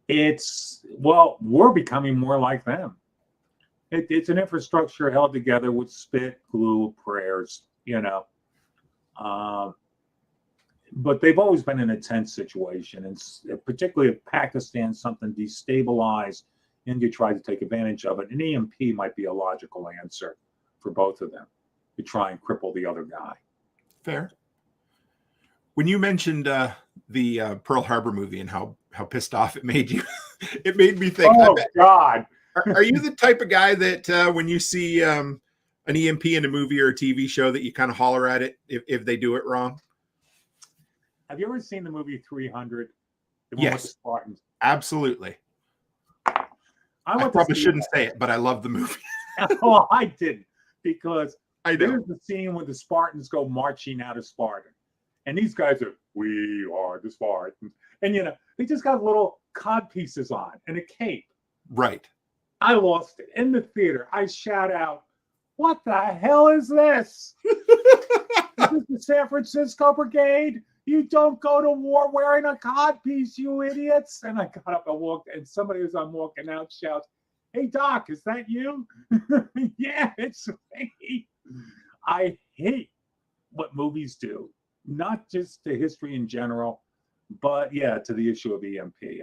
Speaker 7: We're becoming more like them. It's an infrastructure held together with spit, glue, prayers, but they've always been in a tense situation, and particularly if Pakistan something destabilized, India tried to take advantage of it. An EMP might be a logical answer for both of them to try and cripple the other guy.
Speaker 6: Fair. When you mentioned the Pearl Harbor movie and how pissed off it made you, it made me think.
Speaker 7: Oh God!
Speaker 6: Are you the type of guy that when you see an EMP in a movie or a TV show that you kind of holler at it if they do it wrong?
Speaker 7: Have you ever seen the movie 300? The one
Speaker 6: Yes.
Speaker 7: with the Spartans?
Speaker 6: Absolutely. I
Speaker 7: went to
Speaker 6: probably
Speaker 7: see
Speaker 6: shouldn't
Speaker 7: that.
Speaker 6: say it, but I love the movie.
Speaker 7: Oh, I didn't, because
Speaker 6: I know.
Speaker 7: there's the scene where the Spartans go marching out of Sparta. And these guys are, "We are the Spartans." And, they just got little cod pieces on and a cape.
Speaker 6: Right.
Speaker 7: I lost it. In the theater, I shout out, "What the hell is this? Is this the San Francisco Brigade? You don't go to war wearing a cod piece, you idiots." And I got up and walked, and somebody as I'm walking out shouts, "Hey, Doc, is that you?" Yeah, it's me. I hate what movies do, not just to history in general, but to the issue of EMP.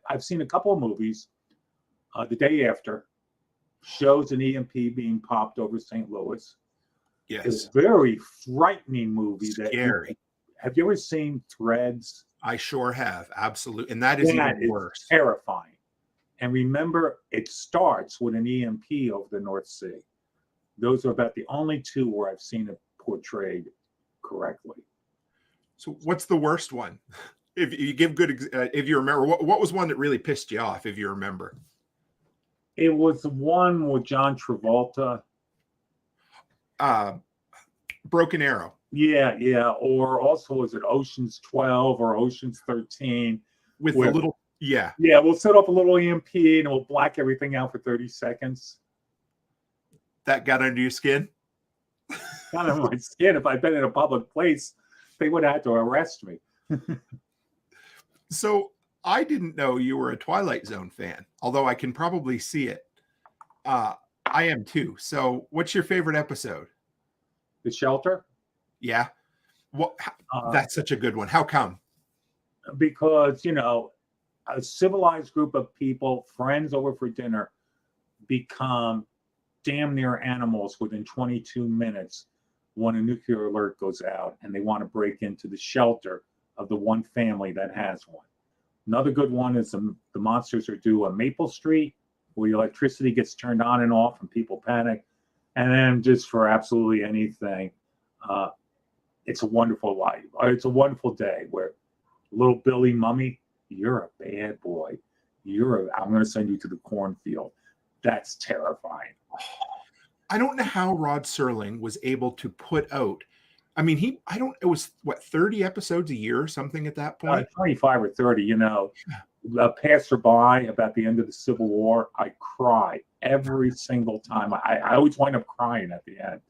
Speaker 7: I've seen a couple of movies. The Day After shows an EMP being popped over St. Louis.
Speaker 6: Yes.
Speaker 7: It's a very frightening movie.
Speaker 6: Scary.
Speaker 7: Have you ever seen Threads?
Speaker 6: I sure have. Absolutely. And that is even worse.
Speaker 7: Terrifying. And remember, it starts with an EMP over the North Sea. Those are about the only two where I've seen it portrayed correctly.
Speaker 6: So what's the worst one? If you give good, if you remember, what was one that really pissed you off? If you remember,
Speaker 7: It was the one with John Travolta.
Speaker 6: Broken Arrow.
Speaker 7: Yeah, yeah. Or also, was it Ocean's 12 or Ocean's 13?
Speaker 6: With the little, yeah.
Speaker 7: Yeah, we'll set up a little EMP and we'll black everything out for 30 seconds.
Speaker 6: That got under your skin?
Speaker 7: Got under my skin. If I'd been in a public place, they would have had to arrest me.
Speaker 6: So I didn't know you were a Twilight Zone fan, although I can probably see it. I am too. So what's your favorite episode?
Speaker 7: The Shelter?
Speaker 6: Yeah. What? That's such a good one. How come?
Speaker 7: Because, a civilized group of people, friends over for dinner, become damn near animals within 22 minutes when a nuclear alert goes out and they want to break into the shelter of the one family that has one. Another good one is the monsters are due on Maple Street, where the electricity gets turned on and off and people panic. And then just for absolutely anything, it's a wonderful life. It's a wonderful day where little Billy Mummy, you're a bad boy. I'm going to send you to the cornfield. That's terrifying.
Speaker 6: I don't know how Rod Serling was able to put out. I mean, it was what, 30 episodes a year or something at that point?
Speaker 7: 25 or 30, A passerby about the end of the Civil War, I cry every single time. I always wind up crying at the end.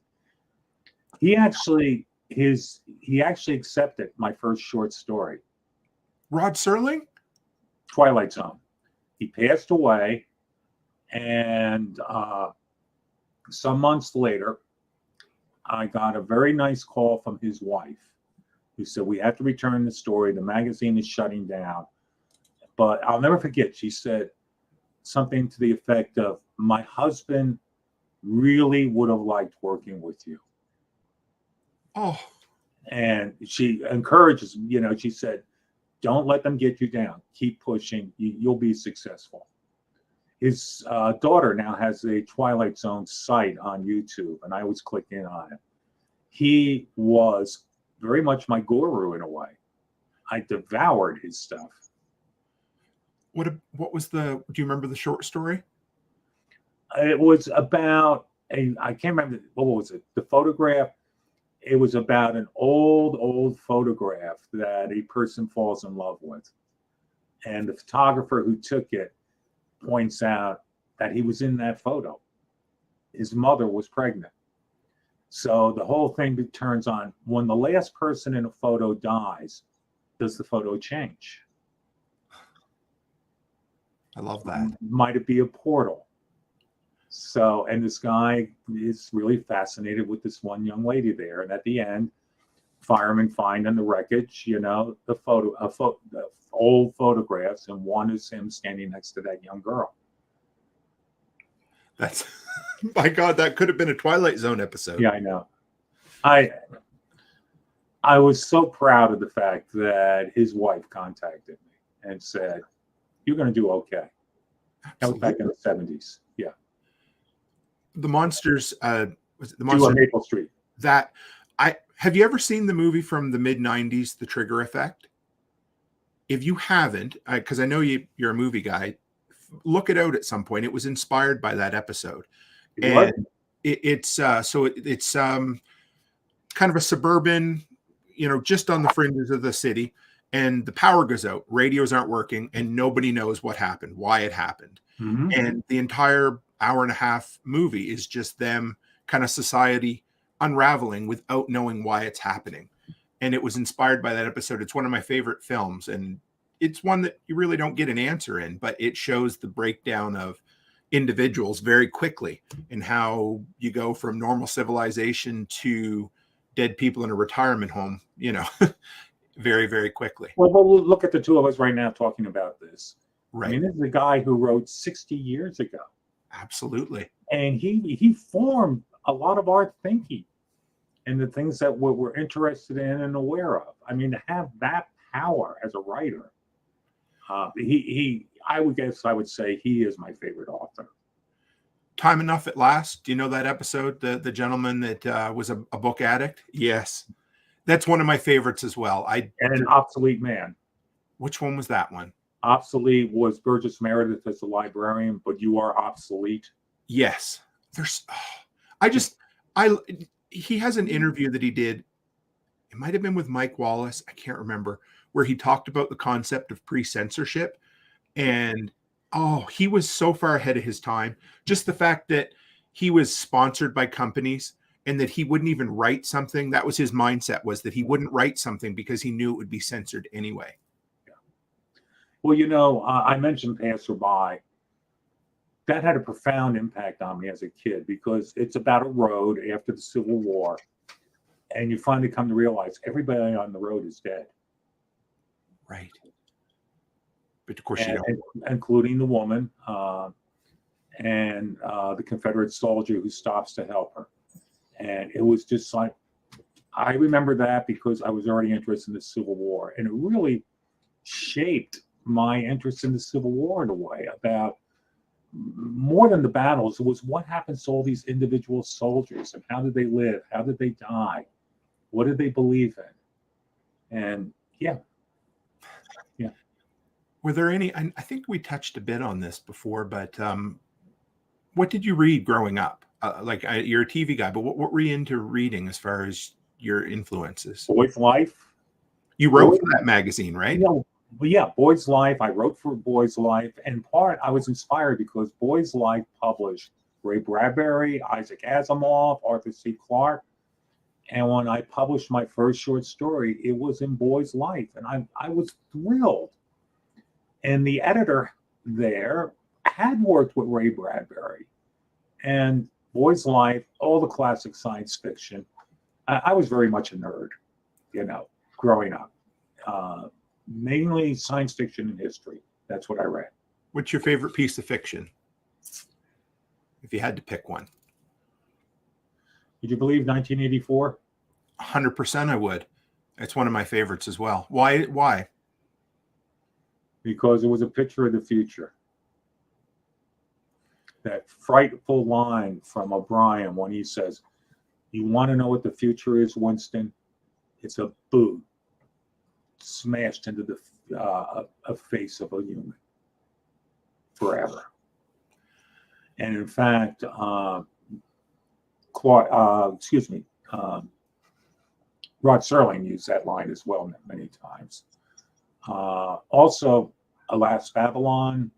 Speaker 7: He actually accepted my first short story.
Speaker 6: Rod Serling?
Speaker 7: Twilight Zone. He passed away, and some months later, I got a very nice call from his wife who said, we have to return the story. The magazine is shutting down. But I'll never forget, she said something to the effect of, my husband really would have liked working with you.
Speaker 6: Oh.
Speaker 7: And she encourages, she said, don't let them get you down. Keep pushing. You'll be successful. His daughter now has a Twilight Zone site on YouTube, and I always click in on it. He was very much my guru in a way. I devoured his stuff.
Speaker 6: What was do you remember the short story?
Speaker 7: It was about I can't remember, what was it? The photograph. It was about an old photograph that a person falls in love with. And the photographer who took it points out that he was in that photo. His mother was pregnant. So the whole thing turns on, when the last person in a photo dies, does the photo change?
Speaker 6: I love that.
Speaker 7: Might it be a portal? So, and this guy is really fascinated with this one young lady there. And at the end, firemen find in the wreckage, the old photographs, and one is him standing next to that young girl.
Speaker 6: That's, my God, that could have been a Twilight Zone episode.
Speaker 7: Yeah, I know. I was so proud of the fact that his wife contacted me and said, you're going to do okay. That was back in the 70s. Yeah.
Speaker 6: The Monsters, was it the
Speaker 7: Monsters on Maple Street?
Speaker 6: Have you ever seen the movie from the mid-90s, The Trigger Effect? If you haven't, because I know you're a movie guy, look it out at some point. It was inspired by that episode. And it's kind of a suburban, just on the fringes of the city, and the power goes out, radios aren't working, and nobody knows what happened, why it happened. Mm-hmm. And the entire hour and a half movie is just them kind of society unraveling without knowing why it's happening. And it was inspired by that episode. It's one of my favorite films, and it's one that you really don't get an answer in, but it shows the breakdown of individuals very quickly and how you go from normal civilization to dead people in a retirement home, very, very quickly.
Speaker 7: Well, look at the two of us right now talking about this.
Speaker 6: Right.
Speaker 7: I mean, this is a guy who wrote 60 years ago.
Speaker 6: Absolutely.
Speaker 7: And he formed a lot of our thinking and the things that we're interested in and aware of. I mean, to have that power as a writer, I would say he is my favorite author.
Speaker 6: Time Enough at Last. Do you know that episode? The gentleman that was a book addict? Yes. That's one of my favorites as well.
Speaker 7: And an obsolete man.
Speaker 6: Which one was that one?
Speaker 7: Obsolete was Burgess Meredith as the librarian, but you are obsolete.
Speaker 6: Yes. He has an interview that he did. It might have been with Mike Wallace. I can't remember, where he talked about the concept of pre-censorship. And he was so far ahead of his time. Just the fact that he was sponsored by companies and that he wouldn't even write something. That was his mindset, was that he wouldn't write something because he knew it would be censored anyway.
Speaker 7: Yeah. Well, I mentioned Passerby. That had a profound impact on me as a kid because it's about a road after the Civil War. And you finally come to realize everybody on the road is dead.
Speaker 6: Right. But of course,
Speaker 7: including the woman and the Confederate soldier who stops to help her. And it was just like, I remember that because I was already interested in the Civil War. And it really shaped my interest in the Civil War in a way, about more than the battles. It was what happens to all these individual soldiers and how did they live? How did they die? What did they believe in? And yeah.
Speaker 6: Were there any, I think we touched a bit on this before, but what did you read growing up? You're a TV guy, but what were you into reading as far as your influences?
Speaker 7: Boy's Life.
Speaker 6: You wrote for that magazine, right?
Speaker 7: Boy's Life. I wrote for Boy's Life. In part, I was inspired because Boy's Life published Ray Bradbury, Isaac Asimov, Arthur C. Clarke. And when I published my first short story, it was in Boy's Life. And I was thrilled. And the editor there had worked with Ray Bradbury. And Boy's Life, all the classic science fiction. I was very much a nerd, growing up. Mainly science fiction and history. That's what I read.
Speaker 6: What's your favorite piece of fiction? If you had to pick one.
Speaker 7: Did you believe 1984?
Speaker 6: 100% I would. It's one of my favorites as well. Why?
Speaker 7: Because it was a picture of the future. That frightful line from O'Brien when he says, "You want to know what the future is, Winston? It's a boot smashed into the a face of a human forever." And in fact, Rod Serling used that line as well many times. Also, Alas, Babylon.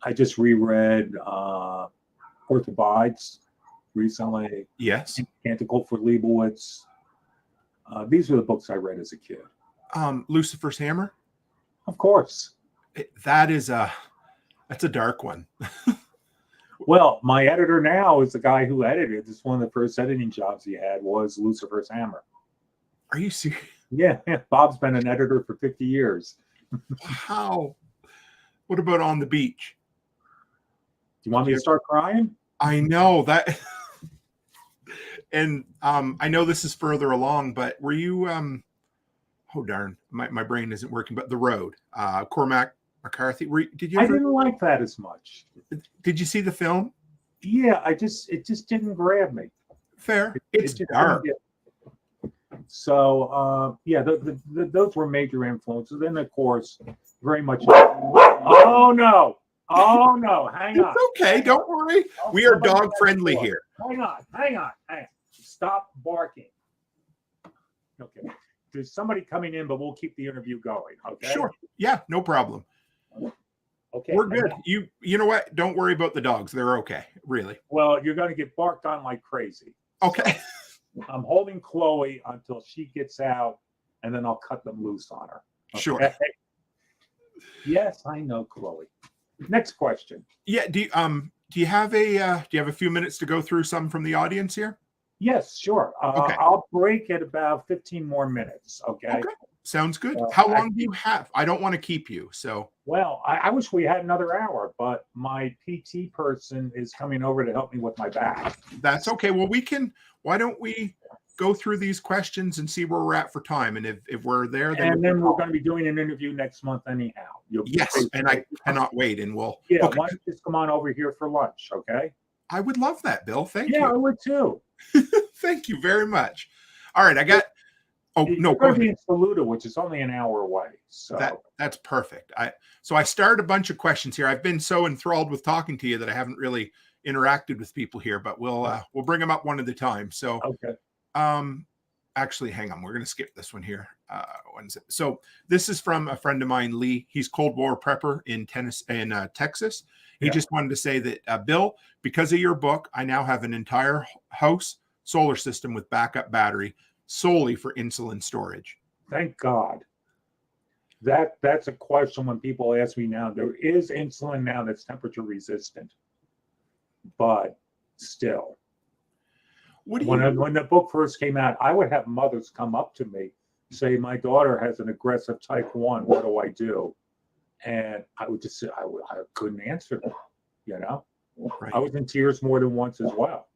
Speaker 7: I just reread Earth Abides recently.
Speaker 6: Yes.
Speaker 7: Canticle for Leibowitz. These are the books I read as a kid.
Speaker 6: Lucifer's Hammer?
Speaker 7: Of course.
Speaker 6: That's a dark one.
Speaker 7: Well, my editor now is the guy who edited. This is one of the first editing jobs he had was Lucifer's Hammer.
Speaker 6: Are you serious?
Speaker 7: Yeah. Bob's been an editor for 50 years.
Speaker 6: Wow. What about On the Beach?
Speaker 7: Do you want me to start crying?
Speaker 6: I know that. And I know this is further along, but were you, oh darn, my brain isn't working, but The Road, Cormac McCarthy. Did you ever?
Speaker 7: I didn't like that as much.
Speaker 6: Did you see the film?
Speaker 7: Yeah, it just didn't grab me.
Speaker 6: Fair. It's dark.
Speaker 7: So, those were major influences. Then, of course, very much. Oh, no. Hang on.
Speaker 6: It's okay. Don't worry. We are dog friendly here.
Speaker 7: Hang on. Stop barking. Okay. There's somebody coming in, but we'll keep the interview going. Okay.
Speaker 6: Sure. Yeah, no problem.
Speaker 7: Okay.
Speaker 6: We're good. You know what? Don't worry about the dogs. They're okay. Really.
Speaker 7: Well, you're going to get barked on like crazy.
Speaker 6: Okay.
Speaker 7: So I'm holding Chloe until she gets out, and then I'll cut them loose on her. Okay?
Speaker 6: Sure.
Speaker 7: Yes, I know, Chloe. Next question.
Speaker 6: Yeah. Do you have a few minutes to go through some from the audience here?
Speaker 7: Yes, sure.
Speaker 6: Okay.
Speaker 7: I'll break at about 15 more minutes. Okay.
Speaker 6: Sounds good. How long do you have? I don't want to keep you. So.
Speaker 7: Well, I wish we had another hour, but my PT person is coming over to help me with my back.
Speaker 6: That's okay. Well, why don't we go through these questions and see where we're at for time? And if we're there, then
Speaker 7: we're going to be doing an interview next month anyhow.
Speaker 6: Yes, and I cannot wait. And we'll.
Speaker 7: Yeah, okay. Why don't you just come on over here for lunch, okay?
Speaker 6: I would love that, Bill. Thank you.
Speaker 7: Yeah, I would too.
Speaker 6: Thank you very much. All right, I got Oh, no,
Speaker 7: You're
Speaker 6: go
Speaker 7: going to be
Speaker 6: ahead.
Speaker 7: in Saluda, which is only an hour away. So
Speaker 6: That's perfect. I started a bunch of questions here. I've been so enthralled with talking to you that I haven't really interacted with people here, but we'll bring them up one at a time. So,
Speaker 7: okay.
Speaker 6: Actually, hang on. We're going to skip this one here. So this is from a friend of mine, Lee. He's Cold War prepper in Texas. He just wanted to say that, Bill, because of your book, I now have an entire house solar system with backup battery solely for insulin storage.
Speaker 7: Thank God. That's a question when people ask me now. There is insulin now that's temperature resistant, but still. When the book first came out, I would have mothers come up to me, say, my daughter has an aggressive type 1. What do I do? And I would just say, I couldn't answer them, you know?
Speaker 6: Right.
Speaker 7: I was in tears more than once as well.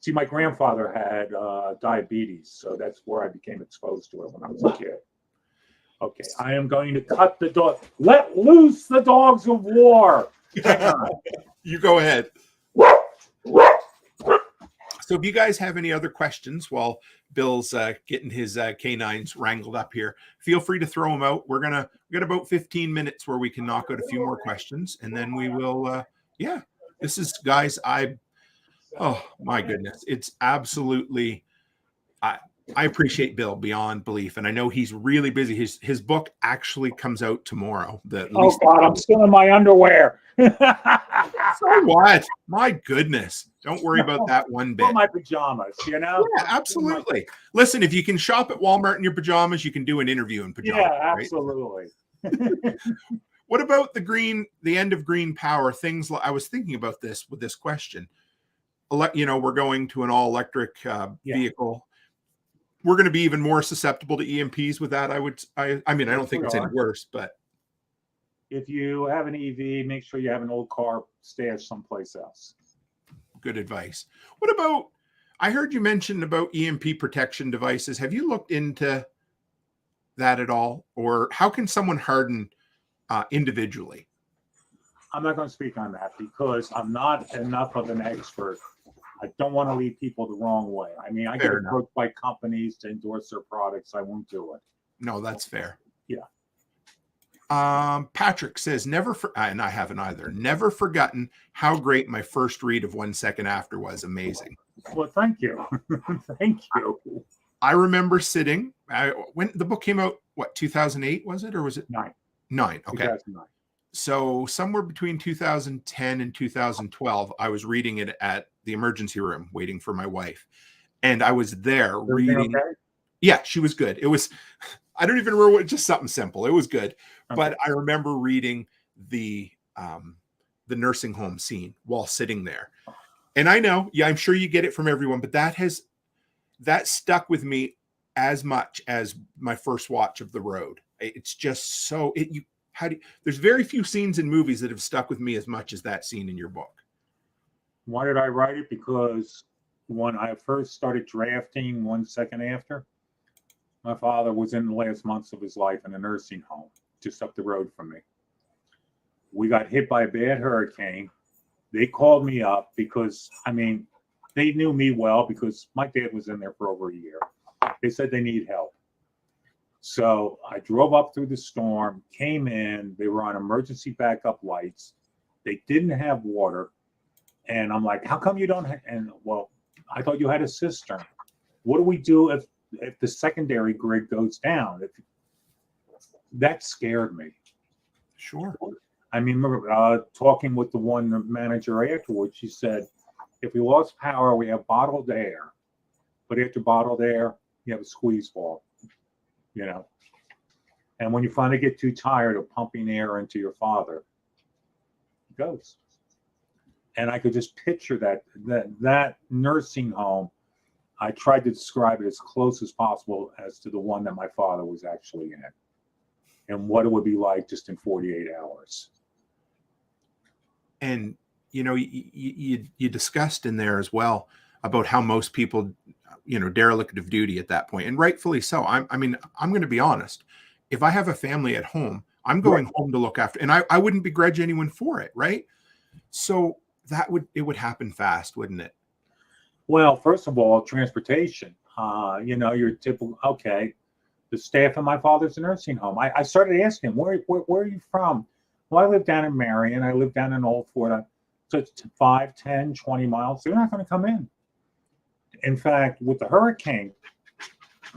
Speaker 7: See, my grandfather had diabetes, so that's where I became exposed to it when I was a kid. Okay, I am going to cut the dog. Let loose the dogs of war.
Speaker 6: You go ahead. So if you guys have any other questions while Bill's getting his canines wrangled up here, feel free to throw them out. We got about 15 minutes where we can knock out a few more questions, and then we will. This is, guys. Oh my goodness, it's absolutely. I appreciate Bill beyond belief, and I know he's really busy. His book actually comes out tomorrow.
Speaker 7: Oh God, I'm still in my underwear.
Speaker 6: So what? My goodness. Don't worry about that one bit.
Speaker 7: My pajamas, you know?
Speaker 6: Yeah, absolutely. Listen, if you can shop at Walmart in your pajamas, you can do an interview in pajamas.
Speaker 7: Yeah, absolutely.
Speaker 6: Right? What about the end of green power? Things like, I was thinking about this with this question. We're going to an all-electric vehicle. We're going to be even more susceptible to EMPs with that. I don't think it's any worse, but
Speaker 7: if you have an EV, make sure you have an old car stashed someplace else.
Speaker 6: Good advice. What about, I heard you mention about EMP protection devices. Have you looked into that at all? Or how can someone harden individually?
Speaker 7: I'm not going to speak on that because I'm not enough of an expert. I don't want to lead people the wrong way. I mean, I get approached by companies to endorse their products. I won't do it.
Speaker 6: No, that's fair.
Speaker 7: Yeah.
Speaker 6: Patrick says, and I haven't either, never forgotten how great my first read of 1 Second After was. Amazing.
Speaker 7: Well, thank you. Thank you.
Speaker 6: I remember sitting, when the book came out, 2008 was it? Or was it?
Speaker 7: 9. Okay. 2009.
Speaker 6: So somewhere between 2010 and 2012, I was reading it at the emergency room, waiting for my wife. And I was there reading. Okay? Yeah, she was good. It was, I don't even remember what, just something simple. It was good. Okay. But I remember reading the nursing home scene while sitting there. And I know, I'm sure you get it from everyone, but that stuck with me as much as my first watch of The Road. It's just so, there's very few scenes in movies that have stuck with me as much as that scene in your book.
Speaker 7: Why did I write it? Because when I first started drafting 1 Second After, my father was in the last months of his life in a nursing home just up the road from me. We got hit by a bad hurricane. They called me up because, they knew me well because my dad was in there for over a year. They said they need help. So I drove up through the storm, came in. They were on emergency backup lights. They didn't have water. And I'm like, how come you don't have, I thought you had a cistern. What do we do if the secondary grid goes down? That scared me.
Speaker 6: Sure.
Speaker 7: I remember talking with the one manager afterwards. She said, if we lost power, we have bottled air. But after bottled air, you have a squeeze valve, And when you finally get too tired of pumping air into your father, it goes. And I could just picture that nursing home. I tried to describe it as close as possible as to the one that my father was actually in, and what it would be like just in 48 hours.
Speaker 6: And you discussed in there as well about how most people, derelict of duty at that point, and rightfully so. I'm going to be honest. If I have a family at home, I'm going home to look after, and I wouldn't begrudge anyone for it, right? So it would happen fast, wouldn't it?
Speaker 7: Well, first of all, transportation. Your typical, okay, the staff in my father's nursing home. I started asking him, where are you from? Well, I live down in Marion. I live down in Old Fort. So it's 5, 10, 20 miles. They're not going to come in. In fact, with the hurricane,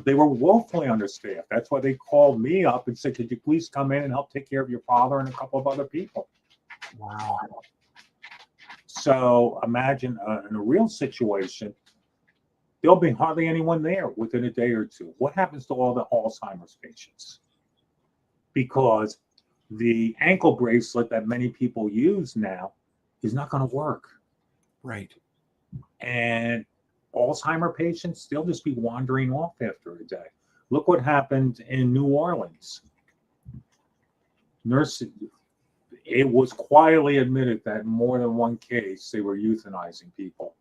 Speaker 7: they were woefully understaffed. That's why they called me up and said, could you please come in and help take care of your father and a couple of other people?
Speaker 6: Wow.
Speaker 7: So imagine in a real situation, there'll be hardly anyone there within a day or two. What happens to all the Alzheimer's patients? Because the ankle bracelet that many people use now is not going to work.
Speaker 6: Right.
Speaker 7: And Alzheimer patients, they'll just be wandering off after a day. Look what happened in New Orleans. It was quietly admitted that in more than one case, they were euthanizing people.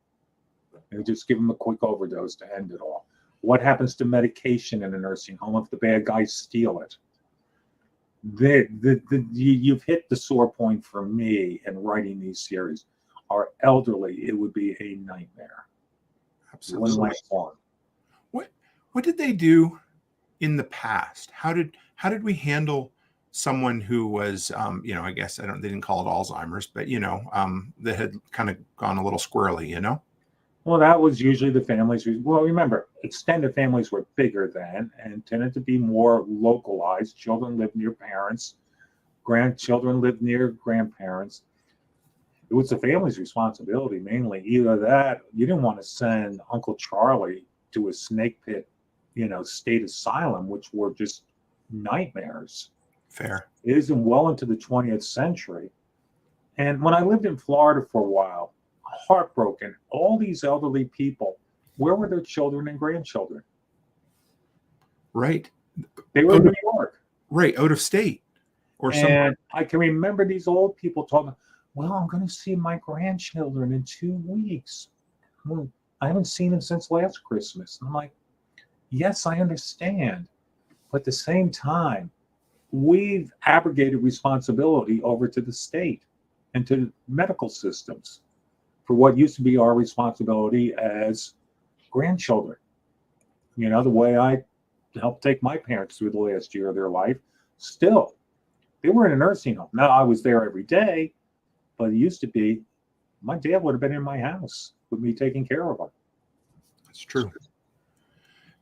Speaker 7: And just give them a quick overdose to end it all. What happens to medication in a nursing home if the bad guys steal it? You've hit the sore point for me in writing these series. Our elderly, it would be a nightmare.
Speaker 6: Absolutely.
Speaker 7: One last one.
Speaker 6: What did they do in the past? How did we handle someone who was, I guess they didn't call it Alzheimer's, but that had kind of gone a little squirrely,
Speaker 7: Well, that was usually the families. Well, remember, extended families were bigger then and tended to be more localized. Children lived near parents. Grandchildren lived near grandparents. It was the family's responsibility mainly. Either that, you didn't want to send Uncle Charlie to a snake pit, state asylum, which were just nightmares.
Speaker 6: Fair.
Speaker 7: It isn't well into the 20th century. And when I lived in Florida for a while, heartbroken, all these elderly people, where were their children and grandchildren?
Speaker 6: Right.
Speaker 7: They were in New York.
Speaker 6: Right, out of state. Or
Speaker 7: and
Speaker 6: somewhere.
Speaker 7: I can remember these old people talking, well, I'm going to see my grandchildren in 2 weeks. Well, I haven't seen them since last Christmas. And I'm like, yes, I understand. But at the same time, we've abrogated responsibility over to the state and to medical systems for what used to be our responsibility as grandchildren. The way I helped take my parents through the last year of their life, still, they were in a nursing home. Now, I was there every day, but it used to be my dad would have been in my house with me taking care of them.
Speaker 6: That's true.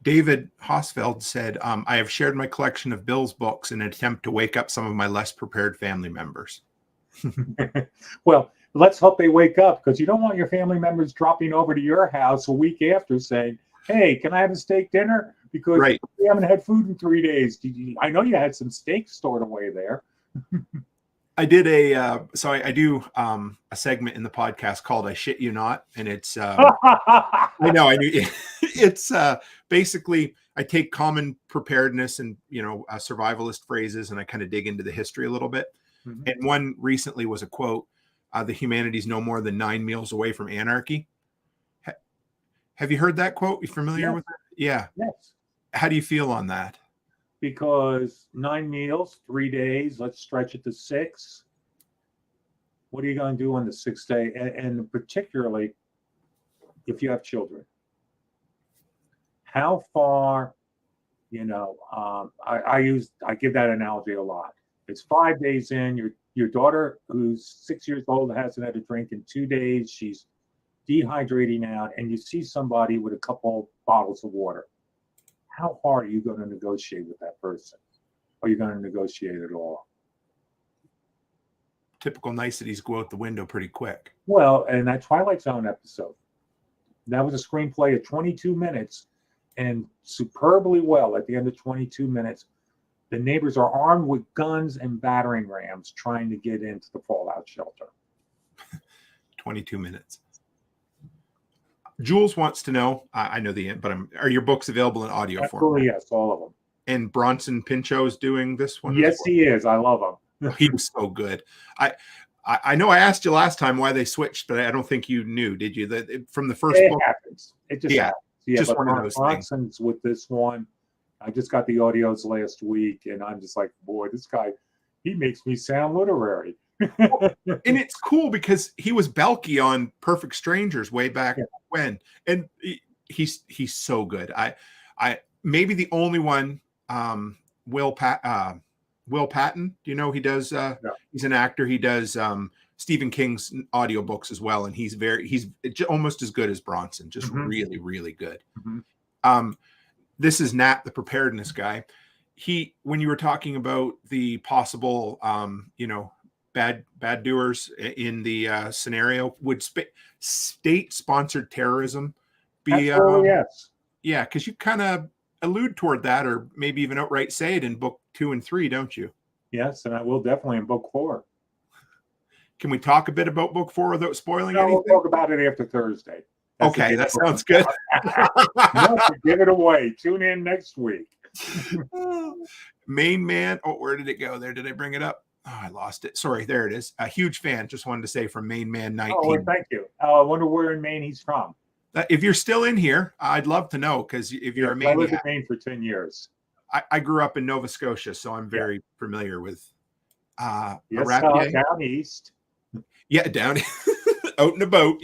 Speaker 6: David Hosfeld said, I have shared my collection of Bill's books in an attempt to wake up some of my less prepared family members.
Speaker 7: Well, let's hope they wake up, because you don't want your family members dropping over to your house a week after saying, hey, can I have a steak dinner? Because
Speaker 6: Right.
Speaker 7: we haven't had food in 3 days. I know you had some steak stored away there.
Speaker 6: I did I do a segment in the podcast called I Shit You Not. And it's, I knew it's basically I take common preparedness and, survivalist phrases, and I kind of dig into the history a little bit.
Speaker 7: Mm-hmm.
Speaker 6: And one recently was a quote, the humanity's no more than 9 meals away from anarchy. Have you heard that quote? You familiar with it? Yeah.
Speaker 7: Yes.
Speaker 6: How do you feel on that?
Speaker 7: Because 9 meals, 3 days, let's stretch it to 6. What are you going to do on the 6th day? And particularly if you have children, how far, I give that analogy a lot. It's 5 days in, your daughter who's 6 years old hasn't had a drink in 2 days. She's dehydrating out, and you see somebody with a couple bottles of water. How hard are you going to negotiate with that person? Are you going to negotiate at all?
Speaker 6: Typical niceties go out the window pretty quick.
Speaker 7: Well, and that Twilight Zone episode, that was a screenplay of 22 minutes, and superbly well at the end of 22 minutes, the neighbors are armed with guns and battering rams trying to get into the fallout shelter.
Speaker 6: 22 minutes. Jules wants to know, I know the end, but are your books available in audio
Speaker 7: Absolutely,
Speaker 6: format?
Speaker 7: yes, all of them.
Speaker 6: And Bronson Pinchot's doing this one?
Speaker 7: Yes, he is. I love him.
Speaker 6: He was so good. I know I asked you last time why they switched, but I don't think you knew, did you? That from the first book.
Speaker 7: Happens. It just happens. Yeah,
Speaker 6: just
Speaker 7: but
Speaker 6: one of those
Speaker 7: Bronson's with this one. I just got the audios last week, and I'm just like, boy, this guy, he makes me sound literary.
Speaker 6: And it's cool because he was Belky on Perfect Strangers way back when. And he's so good. I maybe the only one, Will Patton. Do you know he does? He's an actor. He does Stephen King's audiobooks as well, and he's almost as good as Bronson. Just really, really good. This is Nat, the preparedness guy. When you were talking about the possible, bad doers in the scenario, would state-sponsored terrorism be?
Speaker 7: Yes.
Speaker 6: Yeah, because you kind of allude toward that, or maybe even outright say it in book 2 and 3, don't you?
Speaker 7: Yes, and I will definitely in book 4.
Speaker 6: Can we talk a bit about book 4 without spoiling anything?
Speaker 7: We'll talk about it after Thursday.
Speaker 6: Okay, that sounds good.
Speaker 7: Not to give it away. Tune in next week.
Speaker 6: Main Man. Oh, where did it go? There, did I bring it up? Oh, I lost it. Sorry, there it is. A huge fan. Just wanted to say from Main Man 19.
Speaker 7: Oh, well, thank you. I wonder where in Maine he's from.
Speaker 6: If you're still in here, I'd love to know, because if you're a Maine,
Speaker 7: I lived in Maine for 10 years.
Speaker 6: I grew up in Nova Scotia, so I'm very familiar with
Speaker 7: down east.
Speaker 6: Yeah, down out and about,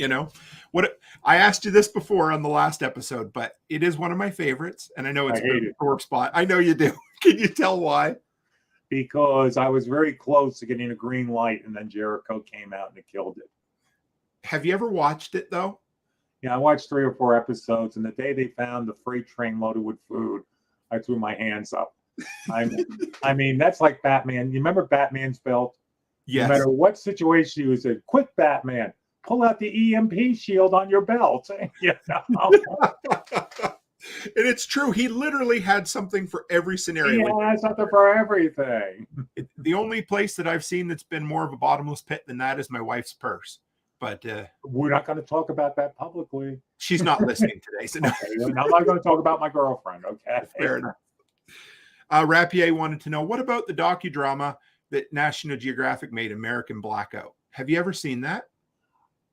Speaker 6: What I asked you this before on the last episode, but it is one of my favorites, and I know it's a sore spot. I know you do. Can you tell why?
Speaker 7: Because I was very close to getting a green light, and then Jericho came out and it killed it.
Speaker 6: Have you ever watched it though?
Speaker 7: Yeah, I watched 3 or 4 episodes, and the day they found the freight train loaded with food, I threw my hands up. I mean, that's like Batman. You remember Batman's belt?
Speaker 6: Yes.
Speaker 7: No matter what situation he was in, quick, Batman, pull out the EMP shield on your belt.
Speaker 6: And it's true. He literally had something for every scenario.
Speaker 7: He had something for everything.
Speaker 6: The only place that I've seen that's been more of a bottomless pit than that is my wife's purse. But
Speaker 7: we're not going to talk about that publicly.
Speaker 6: She's not listening today. So no.
Speaker 7: Okay, I'm not going to talk about my girlfriend. Okay.
Speaker 6: Fair enough. Rapier wanted to know, what about the docudrama that National Geographic made, American Blackout? Have you ever seen that?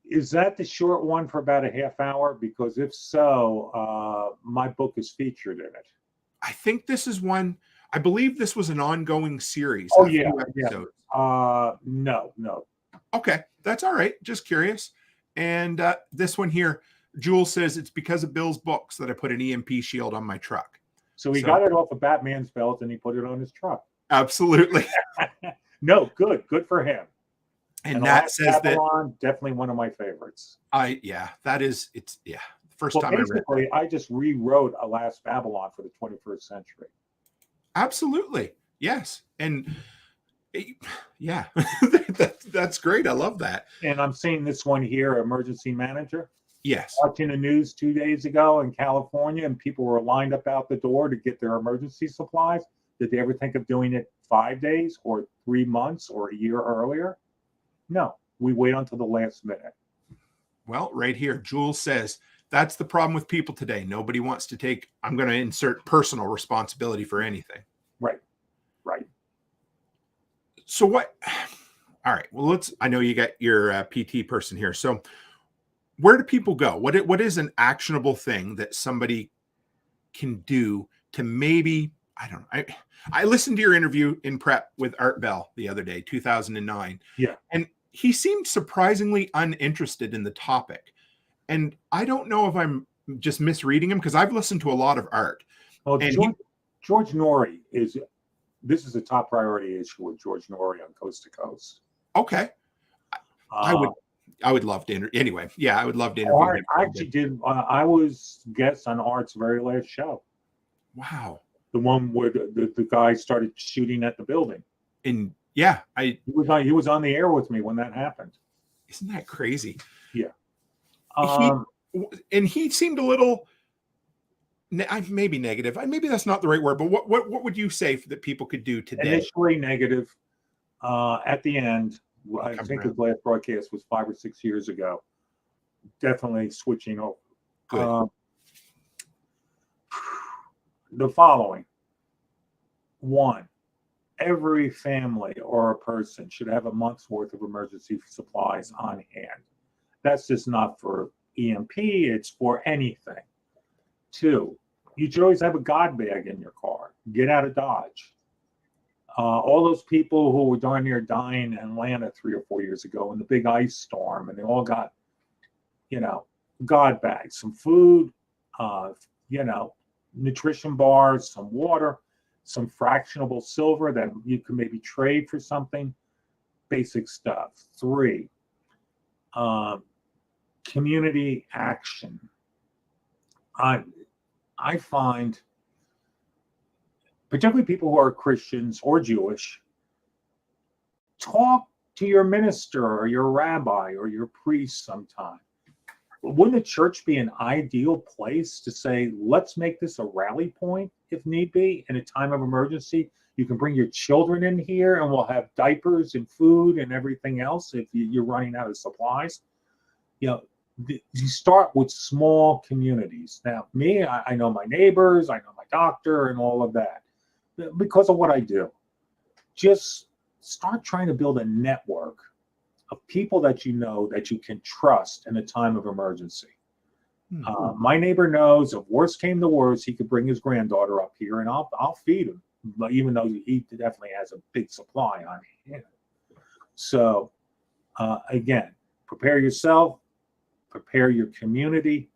Speaker 7: Is that the short one for about a half hour? Because if so, my book is featured in it.
Speaker 6: I think this is one. I believe this was an ongoing series.
Speaker 7: Oh, yeah. No.
Speaker 6: Okay, that's all right. Just curious. And this one here, Jules says it's because of Bill's books that I put an EMP shield on my truck.
Speaker 7: So he got it off of Batman's belt and he put it on his truck.
Speaker 6: Absolutely.
Speaker 7: No, good for him.
Speaker 6: And Nat says
Speaker 7: Babylon, definitely one of my favorites.
Speaker 6: First time
Speaker 7: basically, I just rewrote A Last Babylon for the 21st century.
Speaker 6: Absolutely. Yes. And yeah, that's great. I love that.
Speaker 7: And I'm seeing this one here, Emergency Manager.
Speaker 6: Yes.
Speaker 7: Watching the news 2 days ago in California, and people were lined up out the door to get their emergency supplies. Did they ever think of doing it 5 days or 3 months or a year earlier? No, we wait until the last minute.
Speaker 6: Well, right here, Jules says, that's the problem with people today. Nobody wants to take, I'm going to insert personal responsibility for anything.
Speaker 7: Right.
Speaker 6: So what, all right, well, I know you got your PT person here. So where do people go? What is an actionable thing that somebody can do to maybe, I don't know. I listened to your interview in prep with Art Bell the other day, 2009.
Speaker 7: Yeah.
Speaker 6: And he seemed surprisingly uninterested in the topic. And I don't know if I'm just misreading him, because I've listened to a lot of Art.
Speaker 7: Well, George Norrie this is a top priority issue with George Norrie on Coast to Coast.
Speaker 6: Okay. I would love to interview. Anyway, yeah, I would love to interview him.
Speaker 7: I actually did. I was guest on Art's very last show.
Speaker 6: Wow.
Speaker 7: The one where the guy started shooting at the building.
Speaker 6: And yeah,
Speaker 7: he was on the air with me when that happened.
Speaker 6: Isn't that crazy?
Speaker 7: Yeah.
Speaker 6: He seemed a little maybe negative. Maybe that's not the right word, but what would you say that people could do today?
Speaker 7: Initially negative. At the end, I think his last broadcast was 5 or 6 years ago. Definitely switching over.
Speaker 6: Good.
Speaker 7: The following. 1, every family or a person should have a month's worth of emergency supplies on hand. That's just not for EMP, it's for anything. 2, you should always have a God bag in your car. Get out of Dodge. All those people who were darn near dying in Atlanta 3 or 4 years ago in the big ice storm, and they all got, God bags, some food, nutrition bars, some water, some fractionable silver that you can maybe trade for something. Basic stuff. 3, community action. I find, particularly people who are Christians or Jewish, talk to your minister or your rabbi or your priest sometime. Wouldn't the church be an ideal place to say, let's make this a rally point if need be in a time of emergency? You can bring your children in here and we'll have diapers and food and everything else if you're running out of supplies. You start with small communities. Now, me, I know my neighbors, I know my doctor and all of that because of what I do. Just start trying to build a network of people that you know that you can trust in a time of emergency. My neighbor knows if worst came to worst, he could bring his granddaughter up here and I'll feed him, even though he definitely has a big supply on him. So again, prepare yourself, prepare your community.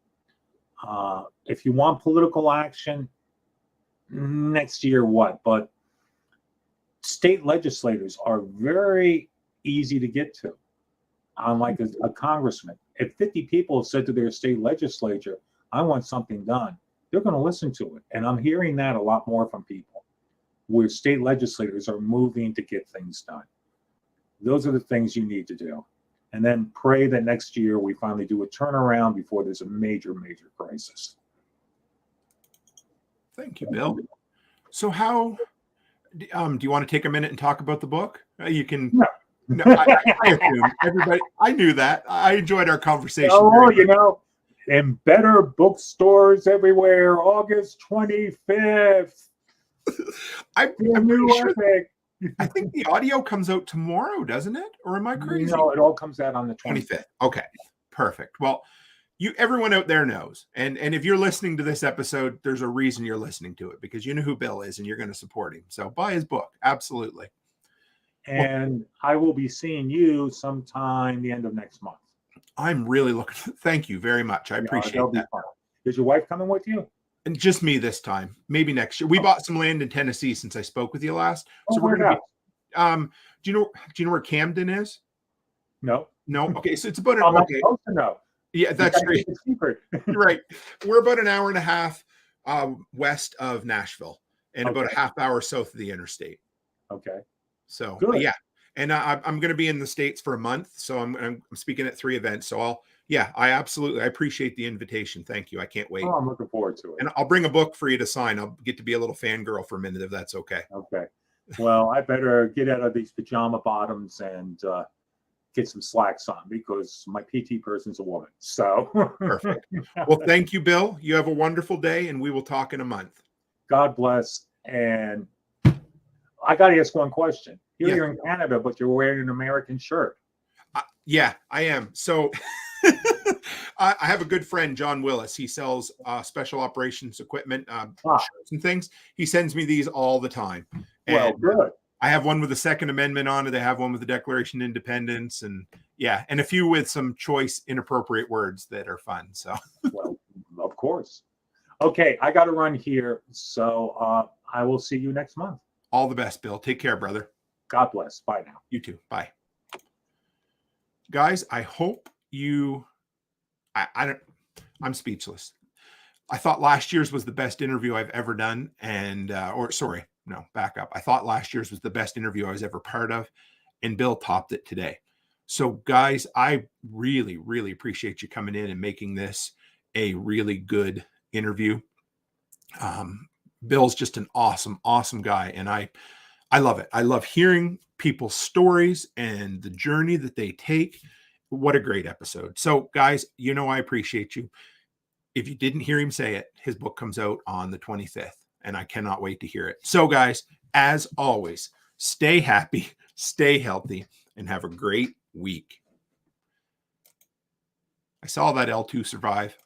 Speaker 7: If you want political action, next year, but state legislators are very easy to get to. Unlike a congressman, if 50 people have said to their state legislature, I want something done, they're going to listen to it. And I'm hearing that a lot more from people, where state legislators are moving to get things done. Those are the things you need to do. And then pray that next year we finally do a turnaround before there's a major, major crisis.
Speaker 6: Thank you, Bill. So how, do you want to take a minute and talk about the book? You can. No, I assume everybody. I knew that. I enjoyed our conversation.
Speaker 7: Oh, in better bookstores everywhere, August 25th.
Speaker 6: I'm sure. I think the audio comes out tomorrow, doesn't it? Or am I crazy?
Speaker 7: No, it all comes out on the 25th.
Speaker 6: Okay, perfect. Well, everyone out there knows, and if you're listening to this episode, there's a reason you're listening to it, because you know who Bill is and you're going to support him. So buy his book, absolutely.
Speaker 7: And I will be seeing you sometime the end of next month.
Speaker 6: I'm really looking. Thank you very much. I appreciate that.
Speaker 7: Is your wife coming with you?
Speaker 6: And just me this time. Maybe next year. We bought some land in Tennessee since I spoke with you last. So we're going to be. Do you know where Camden is?
Speaker 7: No.
Speaker 6: Okay, so it's about
Speaker 7: I'm not supposed to know.
Speaker 6: Yeah, that's great. You're right. We're about an hour and a half west of Nashville and about a half hour south of the interstate.
Speaker 7: Okay.
Speaker 6: So yeah, and I'm going to be in the States for a month, so I'm speaking at 3 events. So I appreciate the invitation. Thank you. I can't wait.
Speaker 7: Oh, I'm looking forward to it.
Speaker 6: And I'll bring a book for you to sign. I'll get to be a little fangirl for a minute if that's okay.
Speaker 7: Okay. Well, I better get out of these pajama bottoms and get some slacks on because my PT person's a woman. So
Speaker 6: perfect. Well, thank you, Bill. You have a wonderful day, and we will talk in a month.
Speaker 7: God bless. And I got to ask one question. You're in Canada, but you're wearing an American shirt.
Speaker 6: Yeah, I am. So I have a good friend, John Willis. He sells special operations equipment, shirts and things. He sends me these all the time. And
Speaker 7: good.
Speaker 6: I have one with the Second Amendment on it. I have one with the Declaration of Independence, and a few with some choice inappropriate words that are fun. So,
Speaker 7: well, of course. Okay, I got to run here. So I will see you next month.
Speaker 6: All the best, Bill. Take care, brother.
Speaker 7: God bless. Bye now.
Speaker 6: You too. Bye. Guys, I hope you, I'm speechless. I thought last year's was the best interview I've ever done. Back up. I thought last year's was the best interview I was ever part of, and Bill topped it today. So guys, I really, really appreciate you coming in and making this a really good interview. Bill's just an awesome, awesome guy. And I love it. I love hearing people's stories and the journey that they take. What a great episode. So guys, I appreciate you. If you didn't hear him say it, his book comes out on the 25th, and I cannot wait to hear it. So guys, as always, stay happy, stay healthy, and have a great week. I saw that L2 survive.